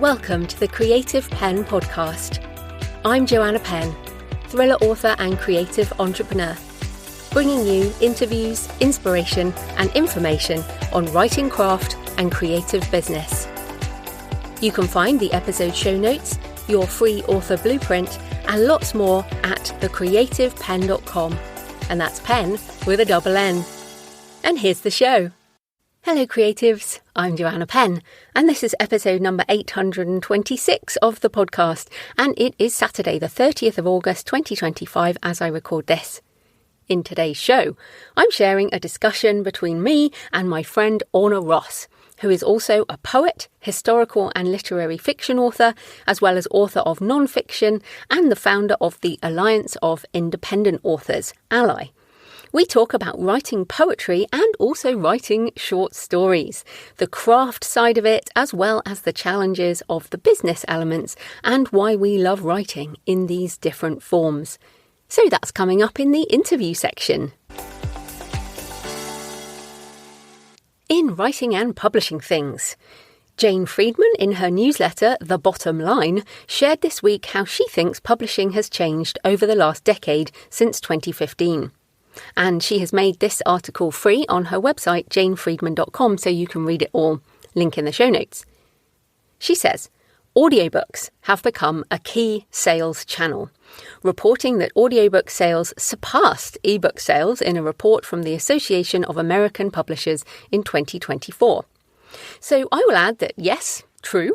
Welcome to the Creative Penn podcast. I'm Joanna Penn, thriller author and creative entrepreneur, bringing you interviews, inspiration and information on writing craft and creative business. You can find the episode show notes, your free author blueprint and lots more at thecreativepenn.com, and that's pen with a double N. And here's the show. Hello creatives, I'm Joanna Penn, and this is episode number 826 of the podcast, and it is Saturday the 30th of August 2025 as I record this. In today's show, I'm sharing a discussion between me and my friend Orna Ross, who is also a poet, historical and literary fiction author, as well as author of non-fiction and the founder of the Alliance of Independent Authors, ALLI. We talk about writing poetry and also writing short stories, the craft side of it, as well as the challenges of the business elements and why we love writing in these different forms. So that's coming up in the interview section. In writing and publishing things, Jane Friedman, in her newsletter, The Bottom Line, shared this week how she thinks publishing has changed over the last decade since 2015. And she has made this article free on her website, janefriedman.com, so you can read it all. Link in the show notes. She says, audiobooks have become a key sales channel, reporting that audiobook sales surpassed ebook sales in a report from the Association of American Publishers in 2024. So I will add that yes, true,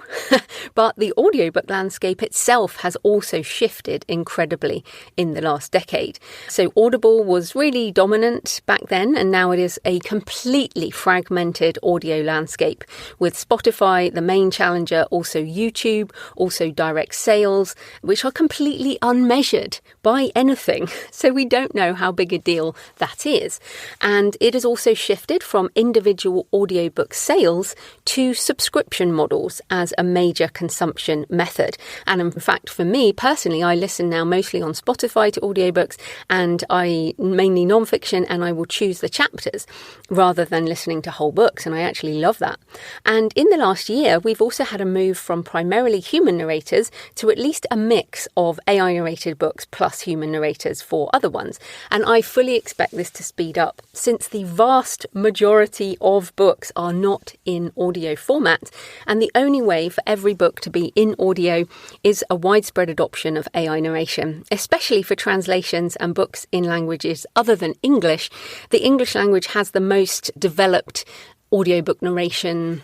but the audiobook landscape itself has also shifted incredibly in the last decade. So Audible was really dominant back then, and now it is a completely fragmented audio landscape, with Spotify, the main challenger, also YouTube, also direct sales, which are completely unmeasured by anything. So we don't know how big a deal that is. And it has also shifted from individual audiobook sales to subscription models as a major consumption method. And in fact, for me personally, I listen now mostly on Spotify to audiobooks, and I mainly non-fiction, and I will choose the chapters rather than listening to whole books, and I actually love that. And in the last year, we've also had a move from primarily human narrators to at least a mix of AI narrated books plus human narrators for other ones. And I fully expect this to speed up, since the vast majority of books are not in audio format, and the only way for every book to be in audio is a widespread adoption of AI narration, especially for translations and books in languages other than English. The English language has the most developed audiobook narration,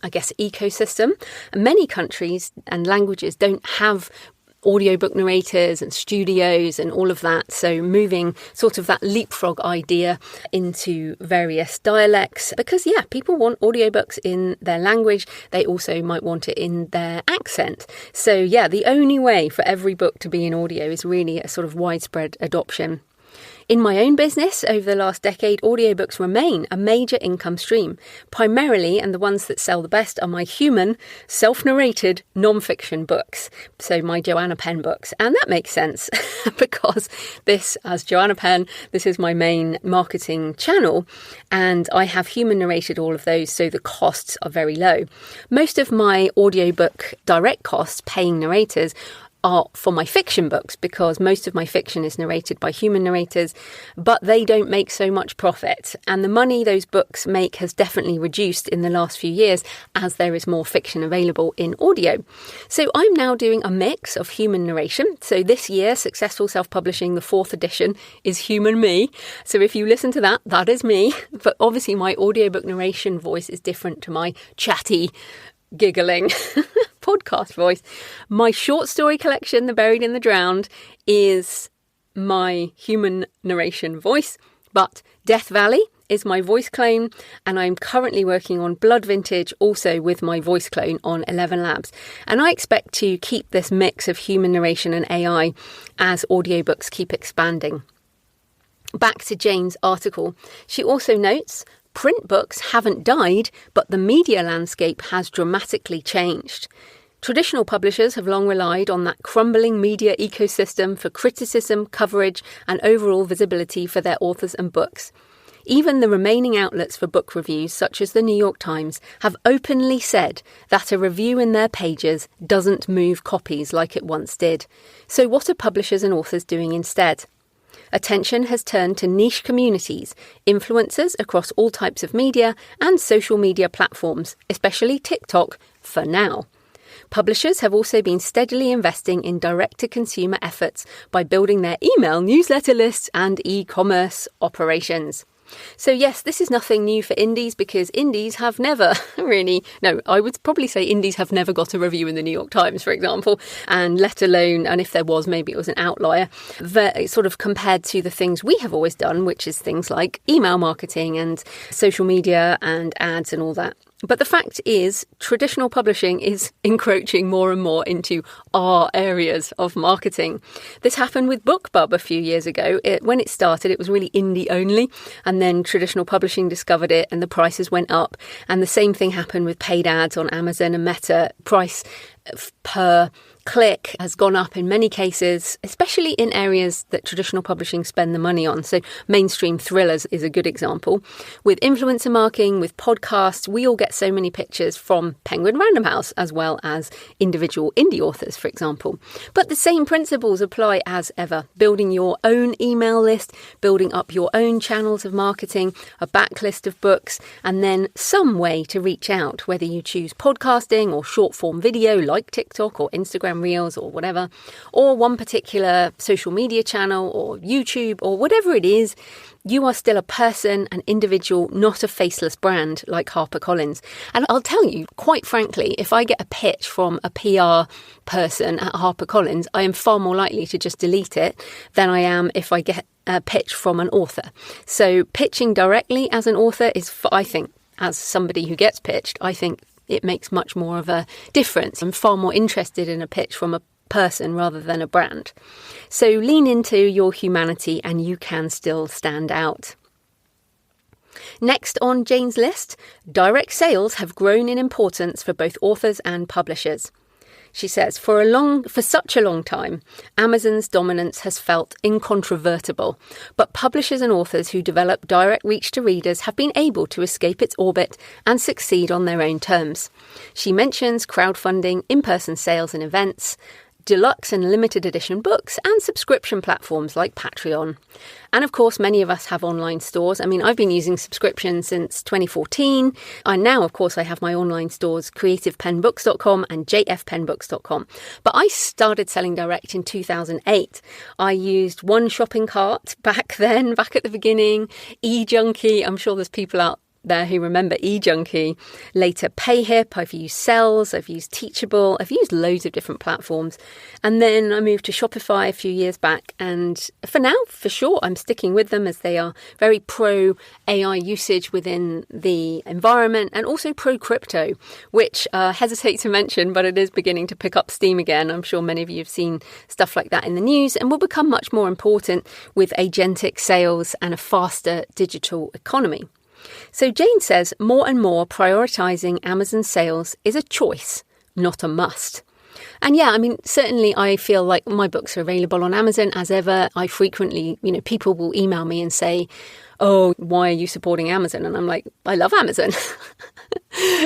ecosystem. Many countries and languages don't have audiobook narrators and studios and all of that. So moving sort of that leapfrog idea into various dialects, because people want audiobooks in their language. They also might want it in their accent. So the only way for every book to be in audio is really a sort of widespread adoption. In my own business, over the last decade, audiobooks remain a major income stream, primarily, and the ones that sell the best are my human, self-narrated, non-fiction books, so my Joanna Penn books. And that makes sense because this, as Joanna Penn, this is my main marketing channel, and I have human narrated all of those, so the costs are very low. Most of my audiobook direct costs, paying narrators, are for my fiction books, because most of my fiction is narrated by human narrators, but they don't make so much profit. And the money those books make has definitely reduced in the last few years as there is more fiction available in audio. So I'm now doing a mix of human narration. So this year, Successful Self-Publishing, the 4th edition, is Human Me. So if you listen to that, that is me. But obviously my audiobook narration voice is different to my chatty, giggling podcast voice. My short story collection, The Buried and the Drowned, is my human narration voice, but Death Valley is my voice clone, and I'm currently working on Blood Vintage also with my voice clone on 11 Labs. And I expect to keep this mix of human narration and AI as audiobooks keep expanding. Back to Jane's article. She also notes, print books haven't died, but the media landscape has dramatically changed. Traditional publishers have long relied on that crumbling media ecosystem for criticism, coverage, and overall visibility for their authors and books. Even the remaining outlets for book reviews, such as the New York Times, have openly said that a review in their pages doesn't move copies like it once did. So what are publishers and authors doing instead? Attention has turned to niche communities, influencers across all types of media, and social media platforms, especially TikTok, for now. Publishers have also been steadily investing in direct-to-consumer efforts by building their email newsletter lists and e-commerce operations. So yes, this is nothing new for indies because indies have never I would probably say indies have never got a review in the New York Times, for example, and let alone, and if there was, maybe it was an outlier, sort of compared to the things we have always done, which is things like email marketing and social media and ads and all that. But the fact is, traditional publishing is encroaching more and more into our areas of marketing. This happened with BookBub a few years ago. When it started, it was really indie only, and then traditional publishing discovered it and the prices went up. And the same thing happened with paid ads on Amazon and Meta. Price per click has gone up in many cases, especially in areas that traditional publishing spend the money on. So mainstream thrillers is a good example. With influencer marketing, with podcasts, we all get so many pictures from Penguin Random House as well as individual indie authors, for example. But the same principles apply as ever. Building your own email list, building up your own channels of marketing, a backlist of books, and then some way to reach out, whether you choose podcasting or short form video like TikTok or Instagram Reels or whatever, or one particular social media channel or YouTube or whatever it is. You are still a person, an individual, not a faceless brand like HarperCollins. And I'll tell you, quite frankly, if I get a pitch from a PR person at HarperCollins, I am far more likely to just delete it than I am if I get a pitch from an author. So pitching directly as an author is, I think, as somebody who gets pitched, I think it makes much more of a difference. I'm far more interested in a pitch from a person rather than a brand. So lean into your humanity and you can still stand out. Next on Jane's list, direct sales have grown in importance for both authors and publishers. She says, for such a long time, Amazon's dominance has felt incontrovertible, but publishers and authors who develop direct reach to readers have been able to escape its orbit and succeed on their own terms. She mentions crowdfunding, in-person sales and events, deluxe and limited edition books, and subscription platforms like Patreon. And of course, many of us have online stores. I mean, I've been using subscriptions since 2014. And now, of course, I have my online stores, creativepenbooks.com and jfpenbooks.com. But I started selling direct in 2008. I used one shopping cart back then, back at the beginning, eJunkie. I'm sure there's people out there who remember eJunkie, later PayHip, I've used Sells, I've used Teachable, I've used loads of different platforms. And then I moved to Shopify a few years back. And for now, for sure, I'm sticking with them as they are very pro AI usage within the environment and also pro crypto, which I hesitate to mention, but it is beginning to pick up steam again. I'm sure many of you have seen stuff like that in the news and will become much more important with agentic sales and a faster digital economy. So Jane says more and more prioritising Amazon sales is a choice, not a must. And yeah, I mean, certainly I feel like my books are available on Amazon as ever. I frequently, people will email me and say, oh, why are you supporting Amazon? And I'm like, I love Amazon.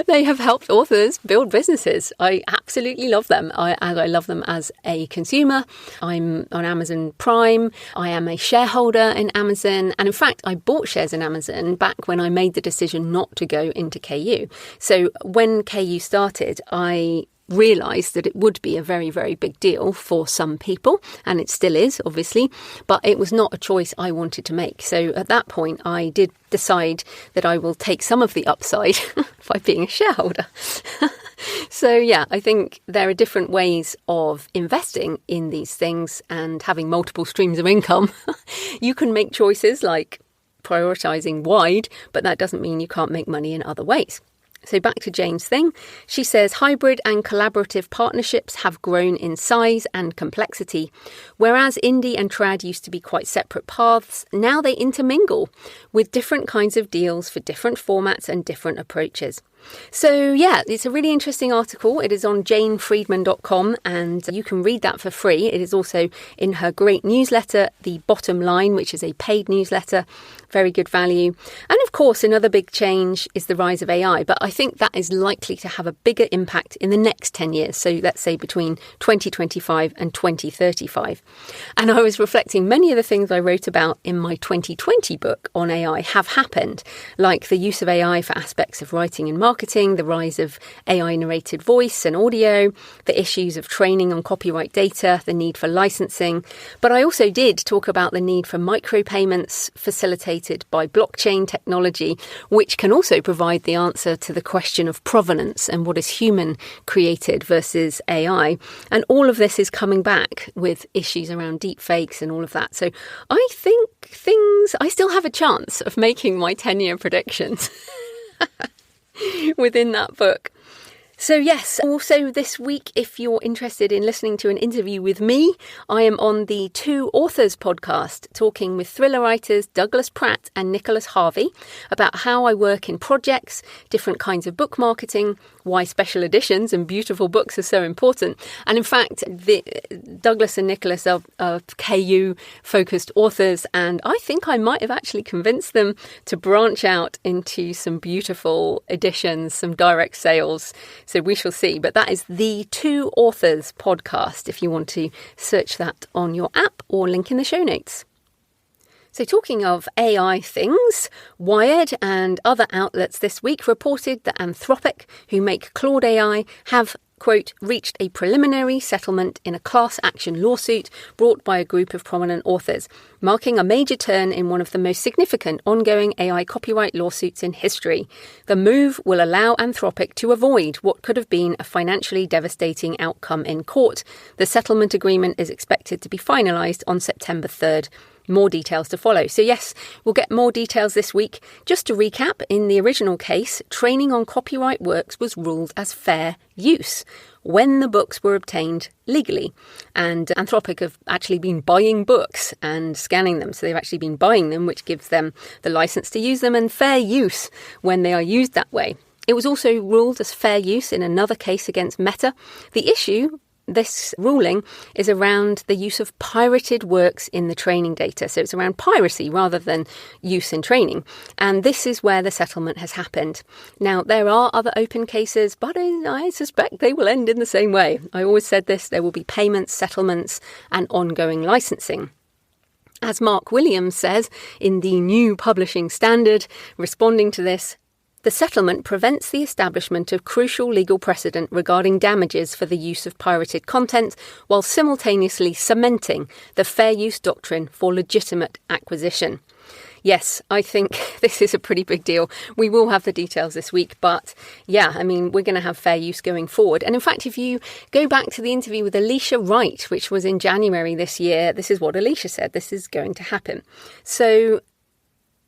They have helped authors build businesses. I absolutely love them. I love them as a consumer. I'm on Amazon Prime. I am a shareholder in Amazon. And in fact, I bought shares in Amazon back when I made the decision not to go into KU. So when KU started, I realised that it would be a very, very big deal for some people, and it still is, obviously, but it was not a choice I wanted to make. So at that point, I did decide that I will take some of the upside by being a shareholder. So yeah, I think there are different ways of investing in these things and having multiple streams of income. You can make choices like prioritising wide, but that doesn't mean you can't make money in other ways. So back to Jane's thing. She says hybrid and collaborative partnerships have grown in size and complexity. Whereas indie and trad used to be quite separate paths, now they intermingle with different kinds of deals for different formats and different approaches. So yeah, it's a really interesting article. It is on janefriedman.com and you can read that for free. It is also in her great newsletter, The Bottom Line, which is a paid newsletter. very good value. And of course, another big change is the rise of AI, but I think that is likely to have a bigger impact in the next 10 years. So let's say between 2025 and 2035. And I was reflecting many of the things I wrote about in my 2020 book on AI have happened, like the use of AI for aspects of writing and marketing, the rise of AI narrated voice and audio, the issues of training on copyright data, the need for licensing. But I also did talk about the need for micropayments facilitated by blockchain technology, which can also provide the answer to the question of provenance and what is human created versus AI. And all of this is coming back with issues around deepfakes and all of that. So I think I still have a chance of making my 10-year predictions within that book. So yes, also this week, if you're interested in listening to an interview with me, I am on the Two Authors podcast, talking with thriller writers Douglas Pratt and Nicholas Harvey about how I work in projects, different kinds of book marketing, why special editions and beautiful books are so important. And in fact, Douglas and Nicholas are KU-focused authors, and I think I might have actually convinced them to branch out into some beautiful editions, some direct sales. So we shall see. But that is the Two Authors podcast, if you want to search that on your app or link in the show notes. So talking of AI things, Wired and other outlets this week reported that Anthropic, who make Claude AI, have, quote, reached a preliminary settlement in a class action lawsuit brought by a group of prominent authors, marking a major turn in one of the most significant ongoing AI copyright lawsuits in history. The move will allow Anthropic to avoid what could have been a financially devastating outcome in court. The settlement agreement is expected to be finalised on September 3rd. More details to follow. So yes, we'll get more details this week. Just to recap, in the original case, training on copyright works was ruled as fair use when the books were obtained legally. And Anthropic have actually been buying books and scanning them. So they've actually been buying them, which gives them the license to use them, and fair use when they are used that way. It was also ruled as fair use in another case against Meta. The issue, this ruling, is around the use of pirated works in the training data. So it's around piracy rather than use in training. And this is where the settlement has happened. Now, there are other open cases, but I suspect they will end in the same way. I always said this, there will be payments, settlements, and ongoing licensing. As Mark Williams says in the New Publishing Standard, responding to this, the settlement prevents the establishment of crucial legal precedent regarding damages for the use of pirated content, while simultaneously cementing the fair use doctrine for legitimate acquisition. Yes, I think this is a pretty big deal. We will have the details this week, but yeah, I mean, we're going to have fair use going forward. And in fact, if you go back to the interview with Alicia Wright, which was in January this year, this is what Alicia said. This is going to happen. So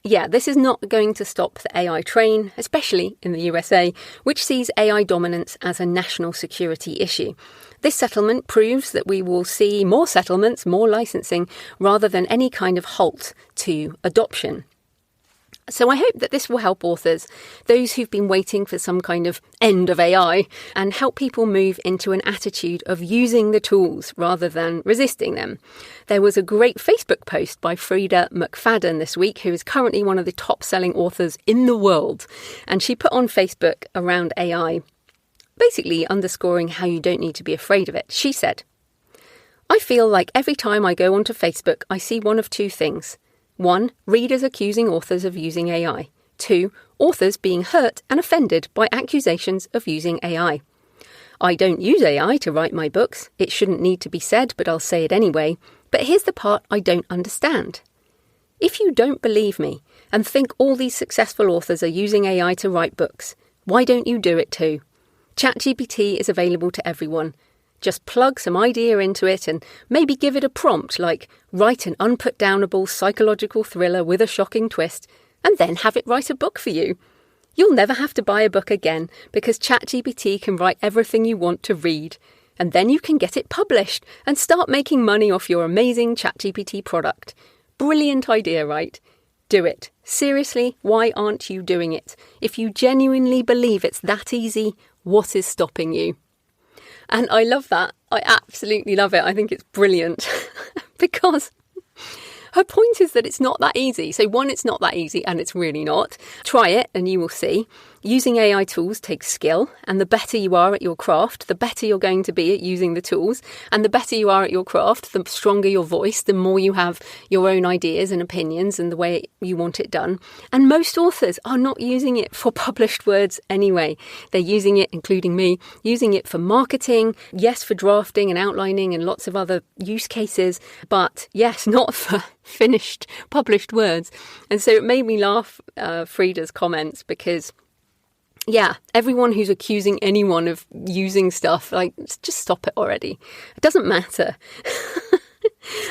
yeah, this is not going to stop the AI train, especially in the USA, which sees AI dominance as a national security issue. This settlement proves that we will see more settlements, more licensing, rather than any kind of halt to adoption. So I hope that this will help authors, those who've been waiting for some kind of end of AI, and help people move into an attitude of using the tools rather than resisting them. There was a great Facebook post by Frida McFadden this week, who is currently one of the top-selling authors in the world. And she put on Facebook around AI, basically underscoring how you don't need to be afraid of it. She said, "I feel like every time I go onto Facebook, I see one of two things. 1. Readers accusing authors of using AI. 2. Authors being hurt and offended by accusations of using AI. I don't use AI to write my books. It shouldn't need to be said, but I'll say it anyway. But here's the part I don't understand. If you don't believe me and think all these successful authors are using AI to write books, why don't you do it too? ChatGPT is available to everyone. Just plug some idea into it and maybe give it a prompt like write an unputdownable psychological thriller with a shocking twist, and then have it write a book for you. You'll never have to buy a book again because ChatGPT can write everything you want to read. And then you can get it published and start making money off your amazing ChatGPT product. Brilliant idea, right? Do it. Seriously, why aren't you doing it? If you genuinely believe it's that easy, what is stopping you?" And I love that. I absolutely love it. I think it's brilliant because her point is that it's not that easy. So one, it's not that easy, and it's really not. Try it and you will see. Using AI tools takes skill, and the better you are at your craft, the better you're going to be at using the tools. And the better you are at your craft, the stronger your voice, the more you have your own ideas and opinions and the way you want it done. And most authors are not using it for published words anyway. They're using it, including me, using it for marketing, yes, for drafting and outlining and lots of other use cases, but yes, not for finished published words. And so it made me laugh, Frida's comments, because yeah, everyone who's accusing anyone of using stuff, like, just stop it already. It doesn't matter.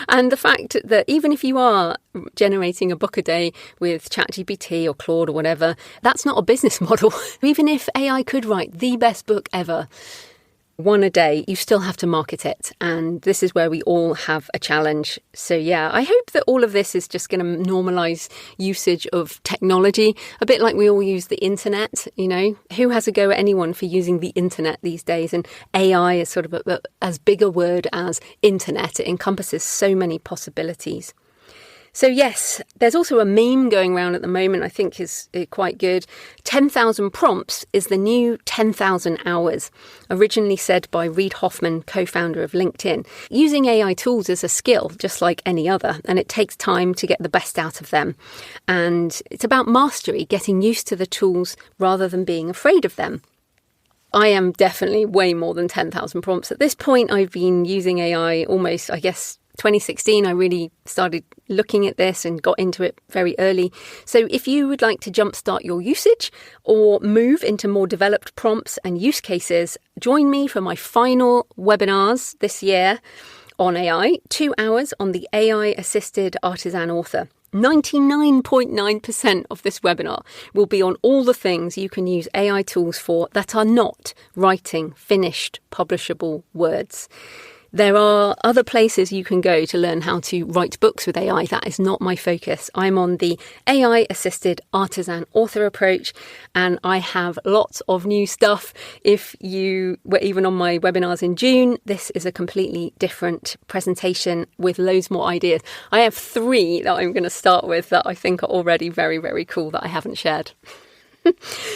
And the fact that even if you are generating a book a day with ChatGPT or Claude or whatever, that's not a business model. Even if AI could write the best book ever, one a day, you still have to market it. And this is where we all have a challenge. So yeah, I hope that all of this is just going to normalise usage of technology, a bit like we all use the internet. You know, who has a go at anyone for using the internet these days? And AI is sort of as big a word as internet. It encompasses so many possibilities. So yes, there's also a meme going around at the moment I think is quite good. 10,000 prompts is the new 10,000 hours, originally said by Reid Hoffman, co-founder of LinkedIn. Using AI tools is a skill, just like any other, and it takes time to get the best out of them. And it's about mastery, getting used to the tools rather than being afraid of them. I am definitely way more than 10,000 prompts. At this point, I've been using AI almost, I guess, 2016, I really started looking at this and got into it very early. So if you would like to jumpstart your usage or move into more developed prompts and use cases, join me for my final webinars this year on AI, 2 hours on the AI-assisted artisan author. 99.9% of this webinar will be on all the things you can use AI tools for that are not writing finished, publishable words. There are other places you can go to learn how to write books with AI. That is not my focus. I'm on the AI-assisted artisan author approach, and I have lots of new stuff. If you were even on my webinars in June, this is a completely different presentation with loads more ideas. I have 3 that I'm going to start with that I think are already very, very cool that I haven't shared.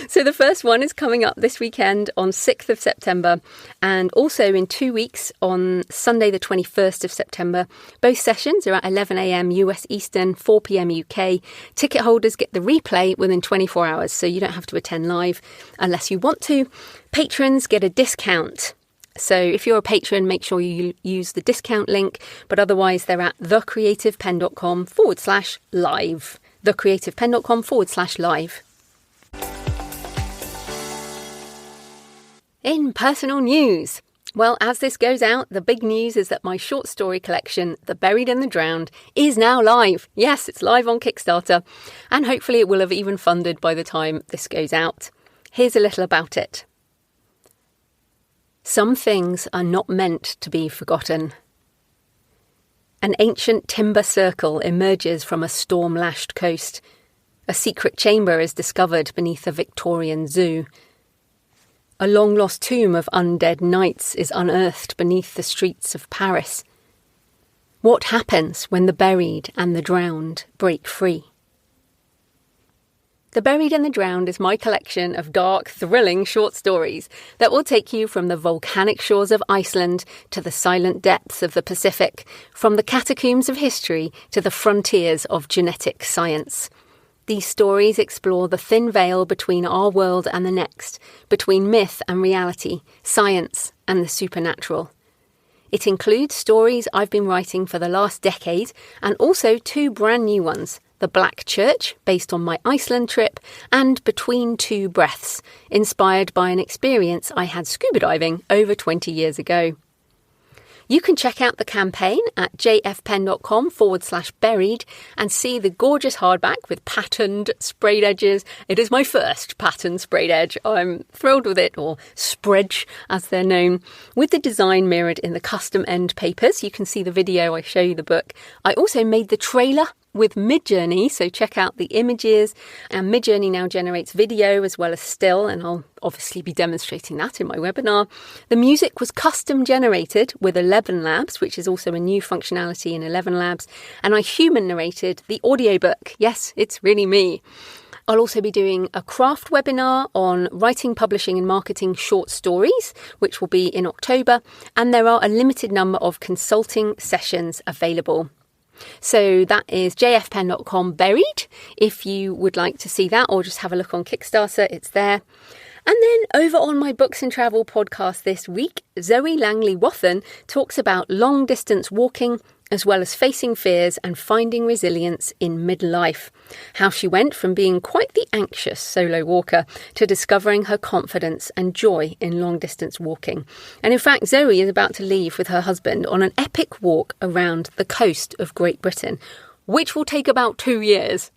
So the first one is coming up this weekend on 6th of September, and also in 2 weeks on Sunday the 21st of September. Both sessions are at 11 a.m. US Eastern, 4 p.m. UK. Ticket holders get the replay within 24 hours, so you don't have to attend live unless you want to. Patrons get a discount. So if you're a patron, make sure you use the discount link, but otherwise they're at thecreativepenn.com/live. thecreativepenn.com/live. In personal news, well, as this goes out, the big news is that my short story collection, The Buried and the Drowned, is now live. Yes, it's live on Kickstarter, and hopefully it will have even funded by the time this goes out. Here's a little about it. Some things are not meant to be forgotten. An ancient timber circle emerges from a storm-lashed coast. A secret chamber is discovered beneath a Victorian zoo. A long-lost tomb of undead knights is unearthed beneath the streets of Paris. What happens when the buried and the drowned break free? The Buried and the Drowned is my collection of dark, thrilling short stories that will take you from the volcanic shores of Iceland to the silent depths of the Pacific, from the catacombs of history to the frontiers of genetic science. These stories explore the thin veil between our world and the next, between myth and reality, science and the supernatural. It includes stories I've been writing for the last decade, and also 2 brand new ones, The Black Church, based on my Iceland trip, and Between Two Breaths, inspired by an experience I had scuba diving over 20 years ago. You can check out the campaign at jfpenn.com/buried and see the gorgeous hardback with patterned sprayed edges. It is my first patterned sprayed edge. I'm thrilled with it, or spreadge as they're known, with the design mirrored in the custom end papers. You can see the video, I show you the book. I also made the trailer with Midjourney, so check out the images. And Midjourney now generates video as well as still, and I'll obviously be demonstrating that in my webinar. The music was custom generated with 11 Labs, which is also a new functionality in 11 Labs, and I human narrated the audiobook. Yes, it's really me. I'll also be doing a craft webinar on writing, publishing and marketing short stories, which will be in October, and there are a limited number of consulting sessions available. So that is jfpenn.com buried. If you would like to see that or just have a look on Kickstarter, it's there. And then over on my Books and Travel podcast this week, Zoe Langley-Wathen talks about long distance walking, as well as facing fears and finding resilience in midlife. How she went from being quite the anxious solo walker to discovering her confidence and joy in long distance walking. And in fact, Zoe is about to leave with her husband on an epic walk around the coast of Great Britain, which will take about 2 years.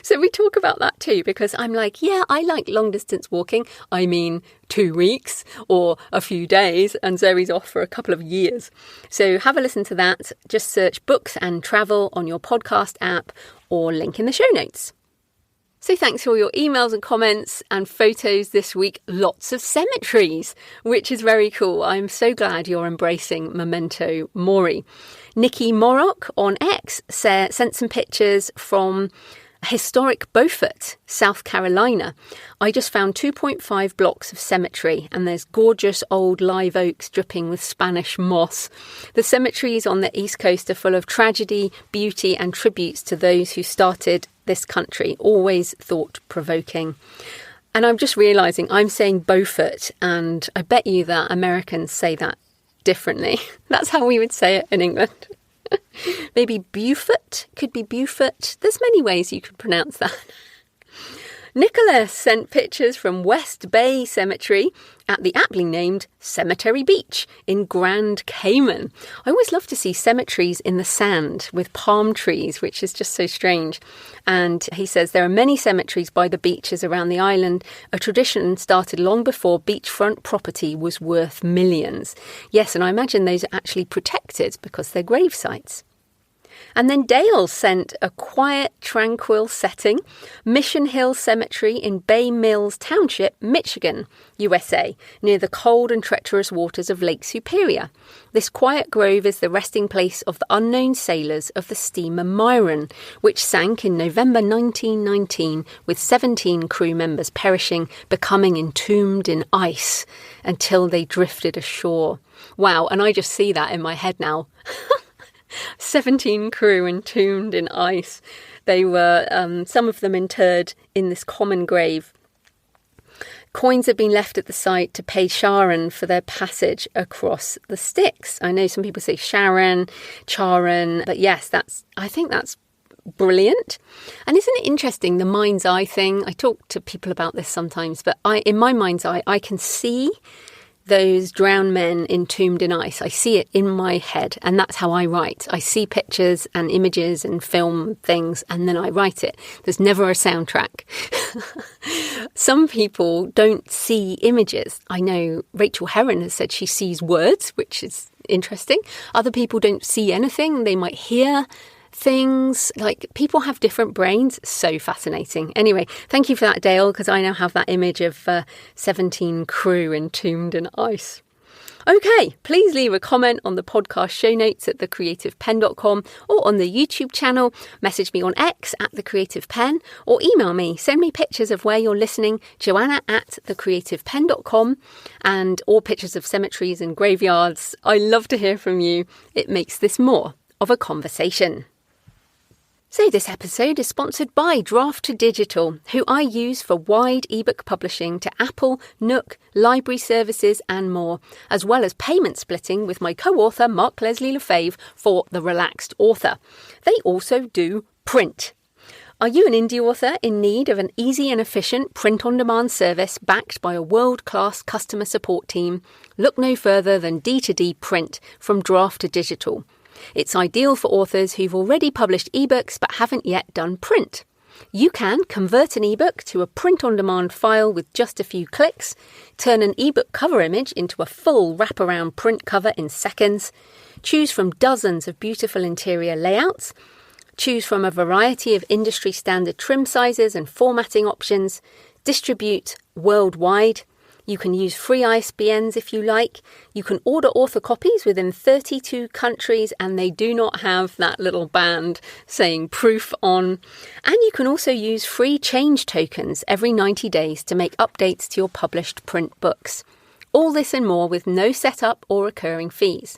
So we talk about that too, because I'm like, yeah, I like long distance walking. I mean, 2 weeks or a few days, and Zoe's off for a couple of years. So have a listen to that. Just search Books and Travel on your podcast app or link in the show notes. So thanks for all your emails and comments and photos this week. Lots of cemeteries, which is very cool. I'm so glad you're embracing Memento Mori. Nikki Morrock on X sent some pictures from historic Beaufort, South Carolina. I just found 2.5 blocks of cemetery, and there's gorgeous old live oaks dripping with Spanish moss. The cemeteries on the East Coast are full of tragedy, beauty and tributes to those who started this country. Always thought-provoking. And I'm just realising I'm saying Beaufort, and I bet you that Americans say that differently. That's how we would say it in England. Maybe Beaufort, could be Beaufort. There's many ways you could pronounce that. Nicholas sent pictures from West Bay Cemetery at the aptly named Cemetery Beach in Grand Cayman. I always love to see cemeteries in the sand with palm trees, which is just so strange. And he says there are many cemeteries by the beaches around the island. A tradition started long before beachfront property was worth millions. Yes, and I imagine those are actually protected because they're grave sites. And then Dale sent a quiet, tranquil setting, Mission Hill Cemetery in Bay Mills Township, Michigan, USA, near the cold and treacherous waters of Lake Superior. This quiet grove is the resting place of the unknown sailors of the steamer Myron, which sank in November 1919 with 17 crew members perishing, becoming entombed in ice until they drifted ashore. Wow, and I just see that in my head now. 17 crew entombed in ice. They were, some of them interred in this common grave. Coins have been left at the site to pay Sharon for their passage across the Styx. I know some people say Sharon, Charon, but yes, I think that's brilliant. And isn't it interesting, the mind's eye thing? I talk to people about this sometimes, but in my mind's eye, I can see those drowned men entombed in ice. I see it in my head, and that's how I write. I see pictures and images and film things, and then I write it. There's never a soundtrack. Some people don't see images. I know Rachel Herron has said she sees words, which is interesting. Other people don't see anything. They might hear things. Like, people have different brains. So fascinating. Anyway, thank you for that, Dale, because I now have that image of 17 crew entombed in ice. Okay, please leave a comment on the podcast show notes at thecreativepenn.com or on the YouTube channel. Message me on X at thecreativepenn or email me. Send me pictures of where you're listening, Joanna at thecreativepenn.com, and all pictures of cemeteries and graveyards. I love to hear from you. It makes this more of a conversation. So this episode is sponsored by Draft2Digital, who I use for wide ebook publishing to Apple, Nook, library services and more, as well as payment splitting with my co-author Mark Leslie Lefebvre for The Relaxed Author. They also do print. Are you an indie author in need of an easy and efficient print-on-demand service backed by a world-class customer support team? Look no further than D2D Print from Draft2Digital. It's ideal for authors who've already published ebooks but haven't yet done print. You can convert an ebook to a print-on-demand file with just a few clicks, turn an ebook cover image into a full wraparound print cover in seconds, choose from dozens of beautiful interior layouts, choose from a variety of industry standard trim sizes and formatting options, distribute worldwide. You can use free ISBNs if you like. You can order author copies within 32 countries and they do not have that little band saying proof on. And you can also use free change tokens every 90 days to make updates to your published print books. All this and more with no setup or recurring fees.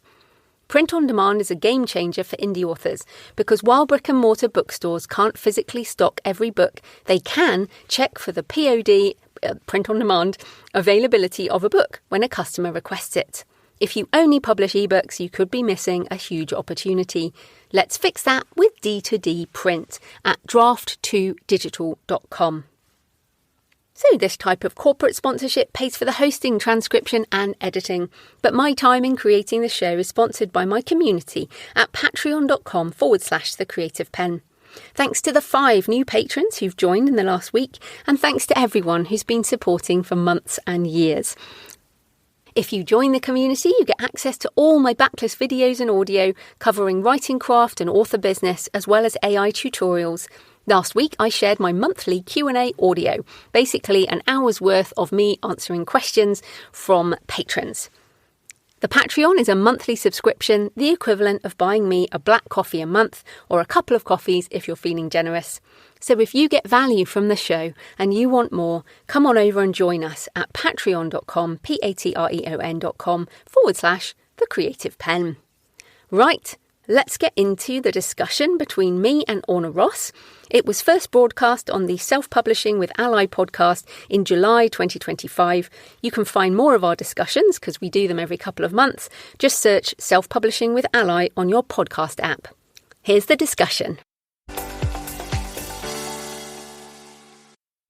Print on demand is a game changer for indie authors because while brick and mortar bookstores can't physically stock every book, they can check for the POD, print on demand, availability of a book when a customer requests it. If you only publish ebooks, you could be missing a huge opportunity. Let's fix that with D2D print at draft2digital.com. So this type of corporate sponsorship pays for the hosting, transcription and editing. But my time in creating the show is sponsored by my community at patreon.com/The Creative Pen. Thanks to the 5 new patrons who've joined in the last week, and thanks to everyone who's been supporting for months and years. If you join the community, you get access to all my backlist videos and audio covering writing craft and author business, as well as AI tutorials. Last week, I shared my monthly Q&A audio, basically an hour's worth of me answering questions from patrons. The Patreon is a monthly subscription, the equivalent of buying me a black coffee a month or a couple of coffees if you're feeling generous. So if you get value from the show and you want more, come on over and join us at patreon.com, patreon.com/The Creative Pen. Right. Let's get into the discussion between me and Orna Ross. It was first broadcast on the Self-Publishing with Ally podcast in July 2025. You can find more of our discussions, because we do them every couple of months. Just search Self-Publishing with Ally on your podcast app. Here's the discussion.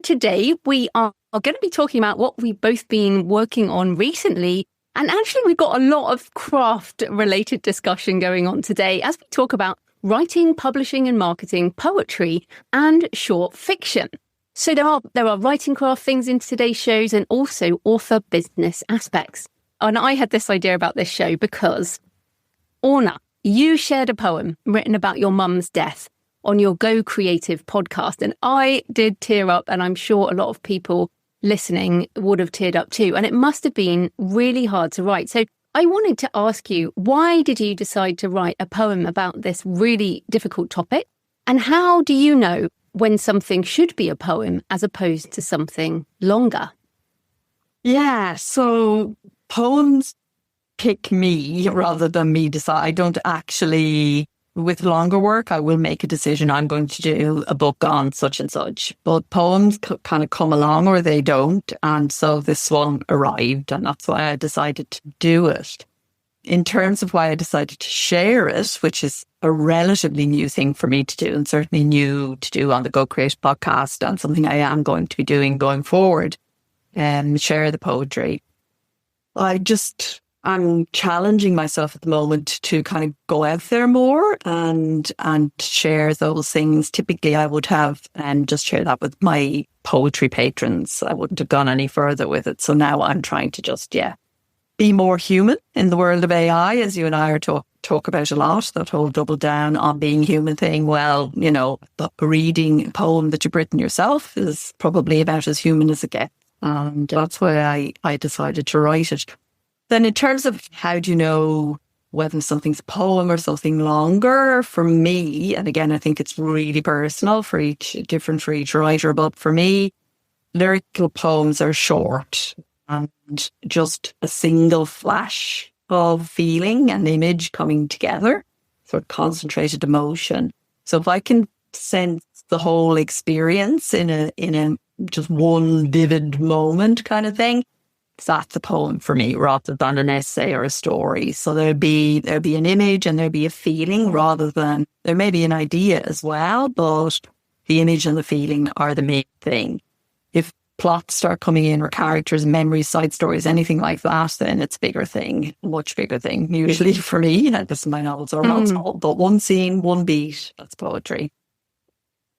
Today, we are going to be talking about what we've both been working on recently. And actually, we've got a lot of craft-related discussion going on today as we talk about writing, publishing and marketing, poetry and short fiction. So there are writing craft things in today's shows and also author business aspects. And I had this idea about this show because, Orna, you shared a poem written about your mum's death on your Go Creative podcast. And I did tear up, and I'm sure a lot of people listening would have teared up too. And it must have been really hard to write. So I wanted to ask you, why did you decide to write a poem about this really difficult topic? And how do you know when something should be a poem as opposed to something longer? Yeah, so poems pick me rather than me decide. I don't actually, with longer work, I will make a decision. I'm going to do a book on such and such. But poems kind of come along or they don't. And so this one arrived, and that's why I decided to do it. In terms of why I decided to share it, which is a relatively new thing for me to do, and certainly new to do on the Go Create podcast, and something I am going to be doing going forward, share the poetry. I'm challenging myself at the moment to kind of go out there more and share those things. Typically, I would have just share that with my poetry patrons. I wouldn't have gone any further with it. So now I'm trying to just, be more human in the world of AI, as you and I are talk about a lot, that whole double down on being human thing. Well, reading a poem that you've written yourself is probably about as human as it gets. And that's why I decided to write it. Then in terms of how do you know whether something's a poem or something longer, for me, and again, I think it's really personal different for each writer, but for me, lyrical poems are short and just a single flash of feeling and image coming together, sort of concentrated emotion. So if I can sense the whole experience in a just one vivid moment kind of thing, that's a poem for me rather than an essay or a story. So there'll be an image and there'll be a feeling rather than, there may be an idea as well, but the image and the feeling are the main thing. If plots start coming in or characters, memories, side stories, anything like that, then it's a bigger thing, much bigger thing. Usually for me, this is my novels are not small, but one scene, one beat, that's poetry.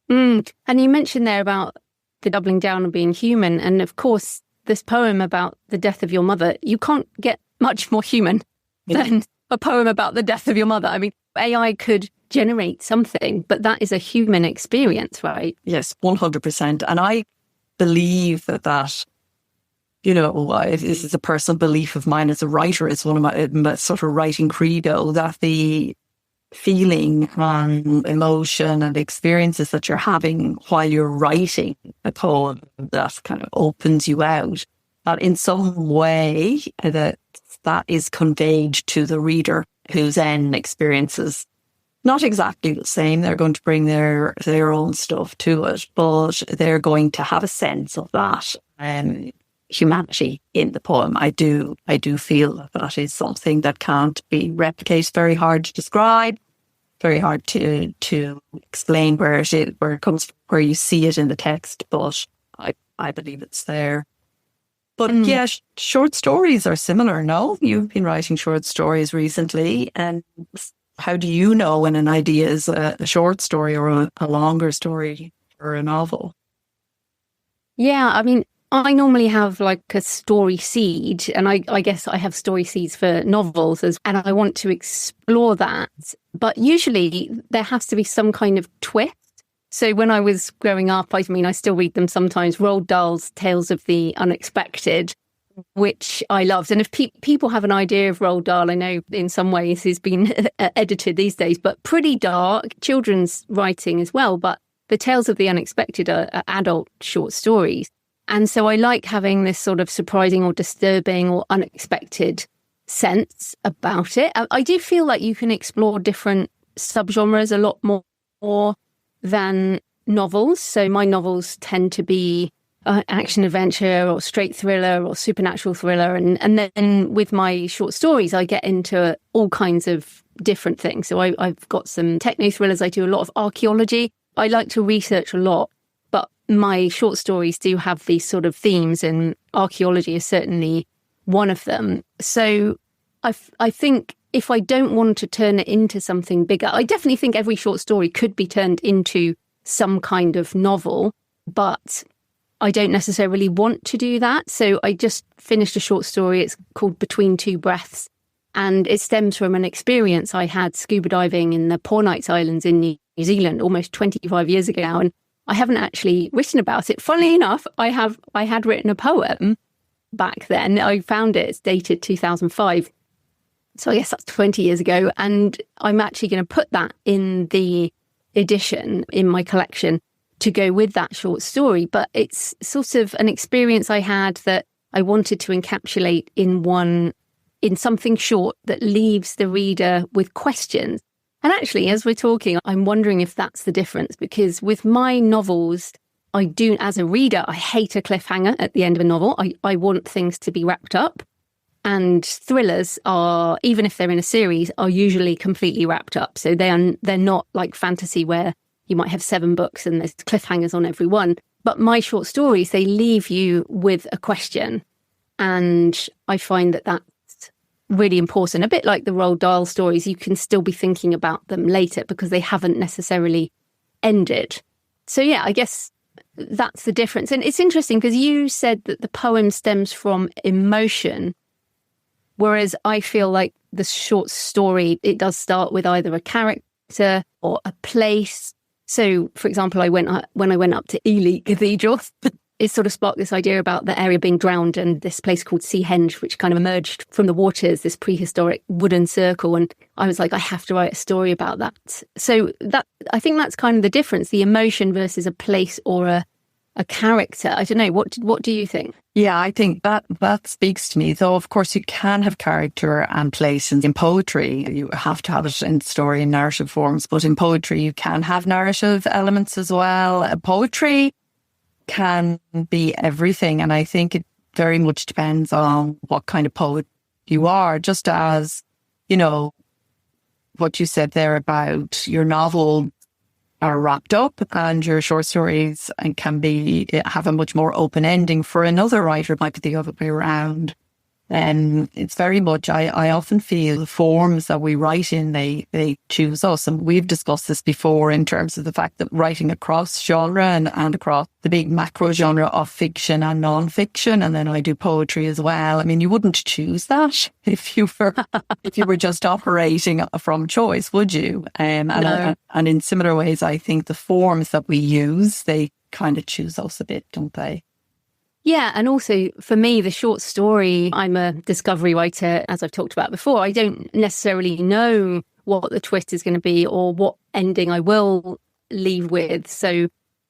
And you mentioned there about the doubling down on being human. And of course, this poem about the death of your mother, you can't get much more human than a poem about the death of your mother. I mean, AI could generate something, but that is a human experience, right? Yes, 100%. And I believe that, this is a personal belief of mine as a writer. It's one of my sort of writing credo, that the feeling and emotion and experiences that you're having while you're writing a poem that kind of opens you out, that in some way that is conveyed to the reader, who then experiences not exactly the same. They're going to bring their own stuff to it, but they're going to have a sense of that humanity in the poem. I do feel that is something that can't be replicated. Very hard to describe, very hard to explain where it comes from, where you see it in the text, but I believe it's there. But yeah, short stories are similar, no? You've been writing short stories recently, and how do you know when an idea is a short story or a longer story or a novel? Yeah, I mean, I normally have like a story seed, and I guess I have story seeds for novels, and I want to explore that. But usually there has to be some kind of twist. So when I was growing up, I mean, I still read them sometimes, Roald Dahl's Tales of the Unexpected, which I loved. And if people have an idea of Roald Dahl, I know in some ways he's been edited these days, but pretty dark, children's writing as well. But the Tales of the Unexpected are adult short stories. And so I like having this sort of surprising or disturbing or unexpected sense about it. I do feel like you can explore different subgenres a lot more than novels. So my novels tend to be action adventure or straight thriller or supernatural thriller. And then with my short stories, I get into all kinds of different things. So I've got some techno thrillers. I do a lot of archaeology. I like to research a lot, but my short stories do have these sort of themes, and archaeology is certainly one of them. So I think if I don't want to turn it into something bigger, I definitely think every short story could be turned into some kind of novel, but I don't necessarily want to do that. So I just finished a short story. It's called Between Two Breaths, and it stems from an experience I had scuba diving in the Poor Knights Islands in New Zealand almost 25 years ago. And I haven't actually written about it. Funnily enough, I had written a poem back then. I found it. It's dated 2005. So I guess that's 20 years ago. And I'm actually going to put that in the edition in my collection to go with that short story. But it's sort of an experience I had that I wanted to encapsulate in something short that leaves the reader with questions. And actually, as we're talking, I'm wondering if that's the difference, because with my novels, I do, as a reader, I hate a cliffhanger at the end of a novel. I want things to be wrapped up. And thrillers are, even if they're in a series, are usually completely wrapped up. So they're not like fantasy where you might have 7 books and there's cliffhangers on every one. But my short stories, they leave you with a question. And I find that that's really important. A bit like the Roald Dahl stories, you can still be thinking about them later because they haven't necessarily ended. So yeah, I guess that's the difference. And it's interesting because you said that the poem stems from emotion, whereas I feel like the short story, it does start with either a character or a place. So, for example, when I went up to Ely Cathedral, it sort of sparked this idea about the area being drowned and this place called Seahenge, which kind of emerged from the waters, this prehistoric wooden circle. And I was like, I have to write a story about that. So I think that's kind of the difference, the emotion versus a place or a character. I don't know. What do you think? Yeah, I think that speaks to me. Though, of course, you can have character and place in poetry. You have to have it in story and narrative forms. But in poetry, you can have narrative elements as well. Poetry can be everything. And I think it very much depends on what kind of poet you are. Just as, what you said there about your novel are wrapped up and your short stories and have a much more open ending. For another writer, it might be the other way around. It's very much, I often feel the forms that we write in, they choose us. And we've discussed this before in terms of the fact that writing across genre and across the big macro genre of fiction and non-fiction. And then I do poetry as well. I mean, you wouldn't choose that if you were just operating from choice, would you? No. And in similar ways, I think the forms that we use, they kind of choose us a bit, don't they? Yeah, and also for me, the short story, I'm a discovery writer, as I've talked about before. I don't necessarily know what the twist is going to be or what ending I will leave with. So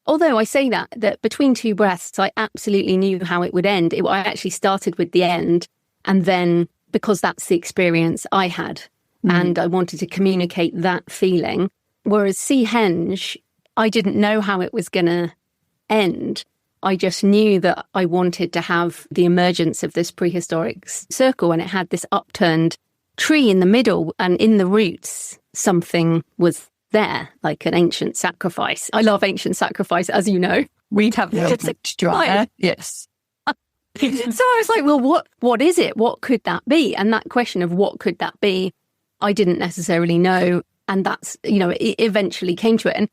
although I say that between two breaths, I absolutely knew how it would end. I actually started with the end. And then because that's the experience I had and I wanted to communicate that feeling. Whereas Sea Henge, I didn't know how it was going to end. I just knew that I wanted to have the emergence of this prehistoric circle, and it had this upturned tree in the middle, and in the roots, something was there, like an ancient sacrifice. I love ancient sacrifice, as you know. We'd have Joanna. Yes. So I was like, well, what is it? What could that be? And that question of what could that be, I didn't necessarily know. And that's, it eventually came to it. And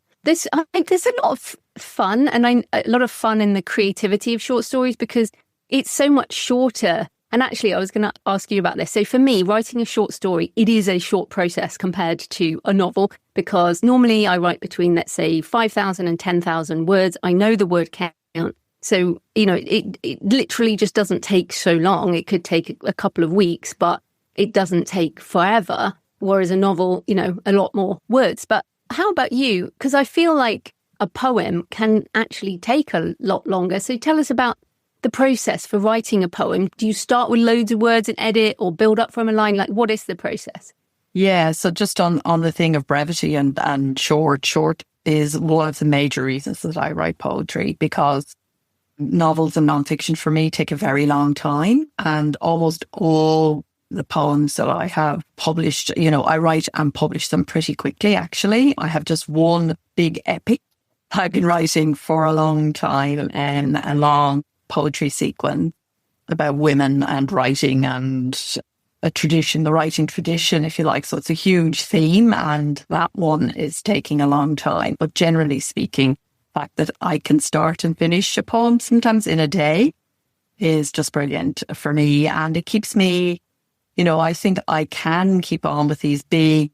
I think there's a lot of fun and a lot of fun in the creativity of short stories because it's so much shorter. And actually, I was going to ask you about this. So for me, writing a short story, it is a short process compared to a novel because normally I write between, let's say, 5,000 and 10,000 words. I know the word count. So, it literally just doesn't take so long. It could take a couple of weeks, but it doesn't take forever. Whereas a novel, a lot more words. But how about you? Because I feel like a poem can actually take a lot longer. So tell us about the process for writing a poem. Do you start with loads of words and edit or build up from a line? Like, what is the process? Yeah, so just on the thing of brevity and short is one of the major reasons that I write poetry, because novels and nonfiction for me take a very long time, and almost all the poems that I have published, I write and publish them pretty quickly, actually. I have just one big epic I've been writing for a long time, and a long poetry sequence about women and writing and a tradition, the writing tradition, if you like. So it's a huge theme, and that one is taking a long time. But generally speaking, the fact that I can start and finish a poem sometimes in a day is just brilliant for me. And it keeps me, I think I can keep on with these big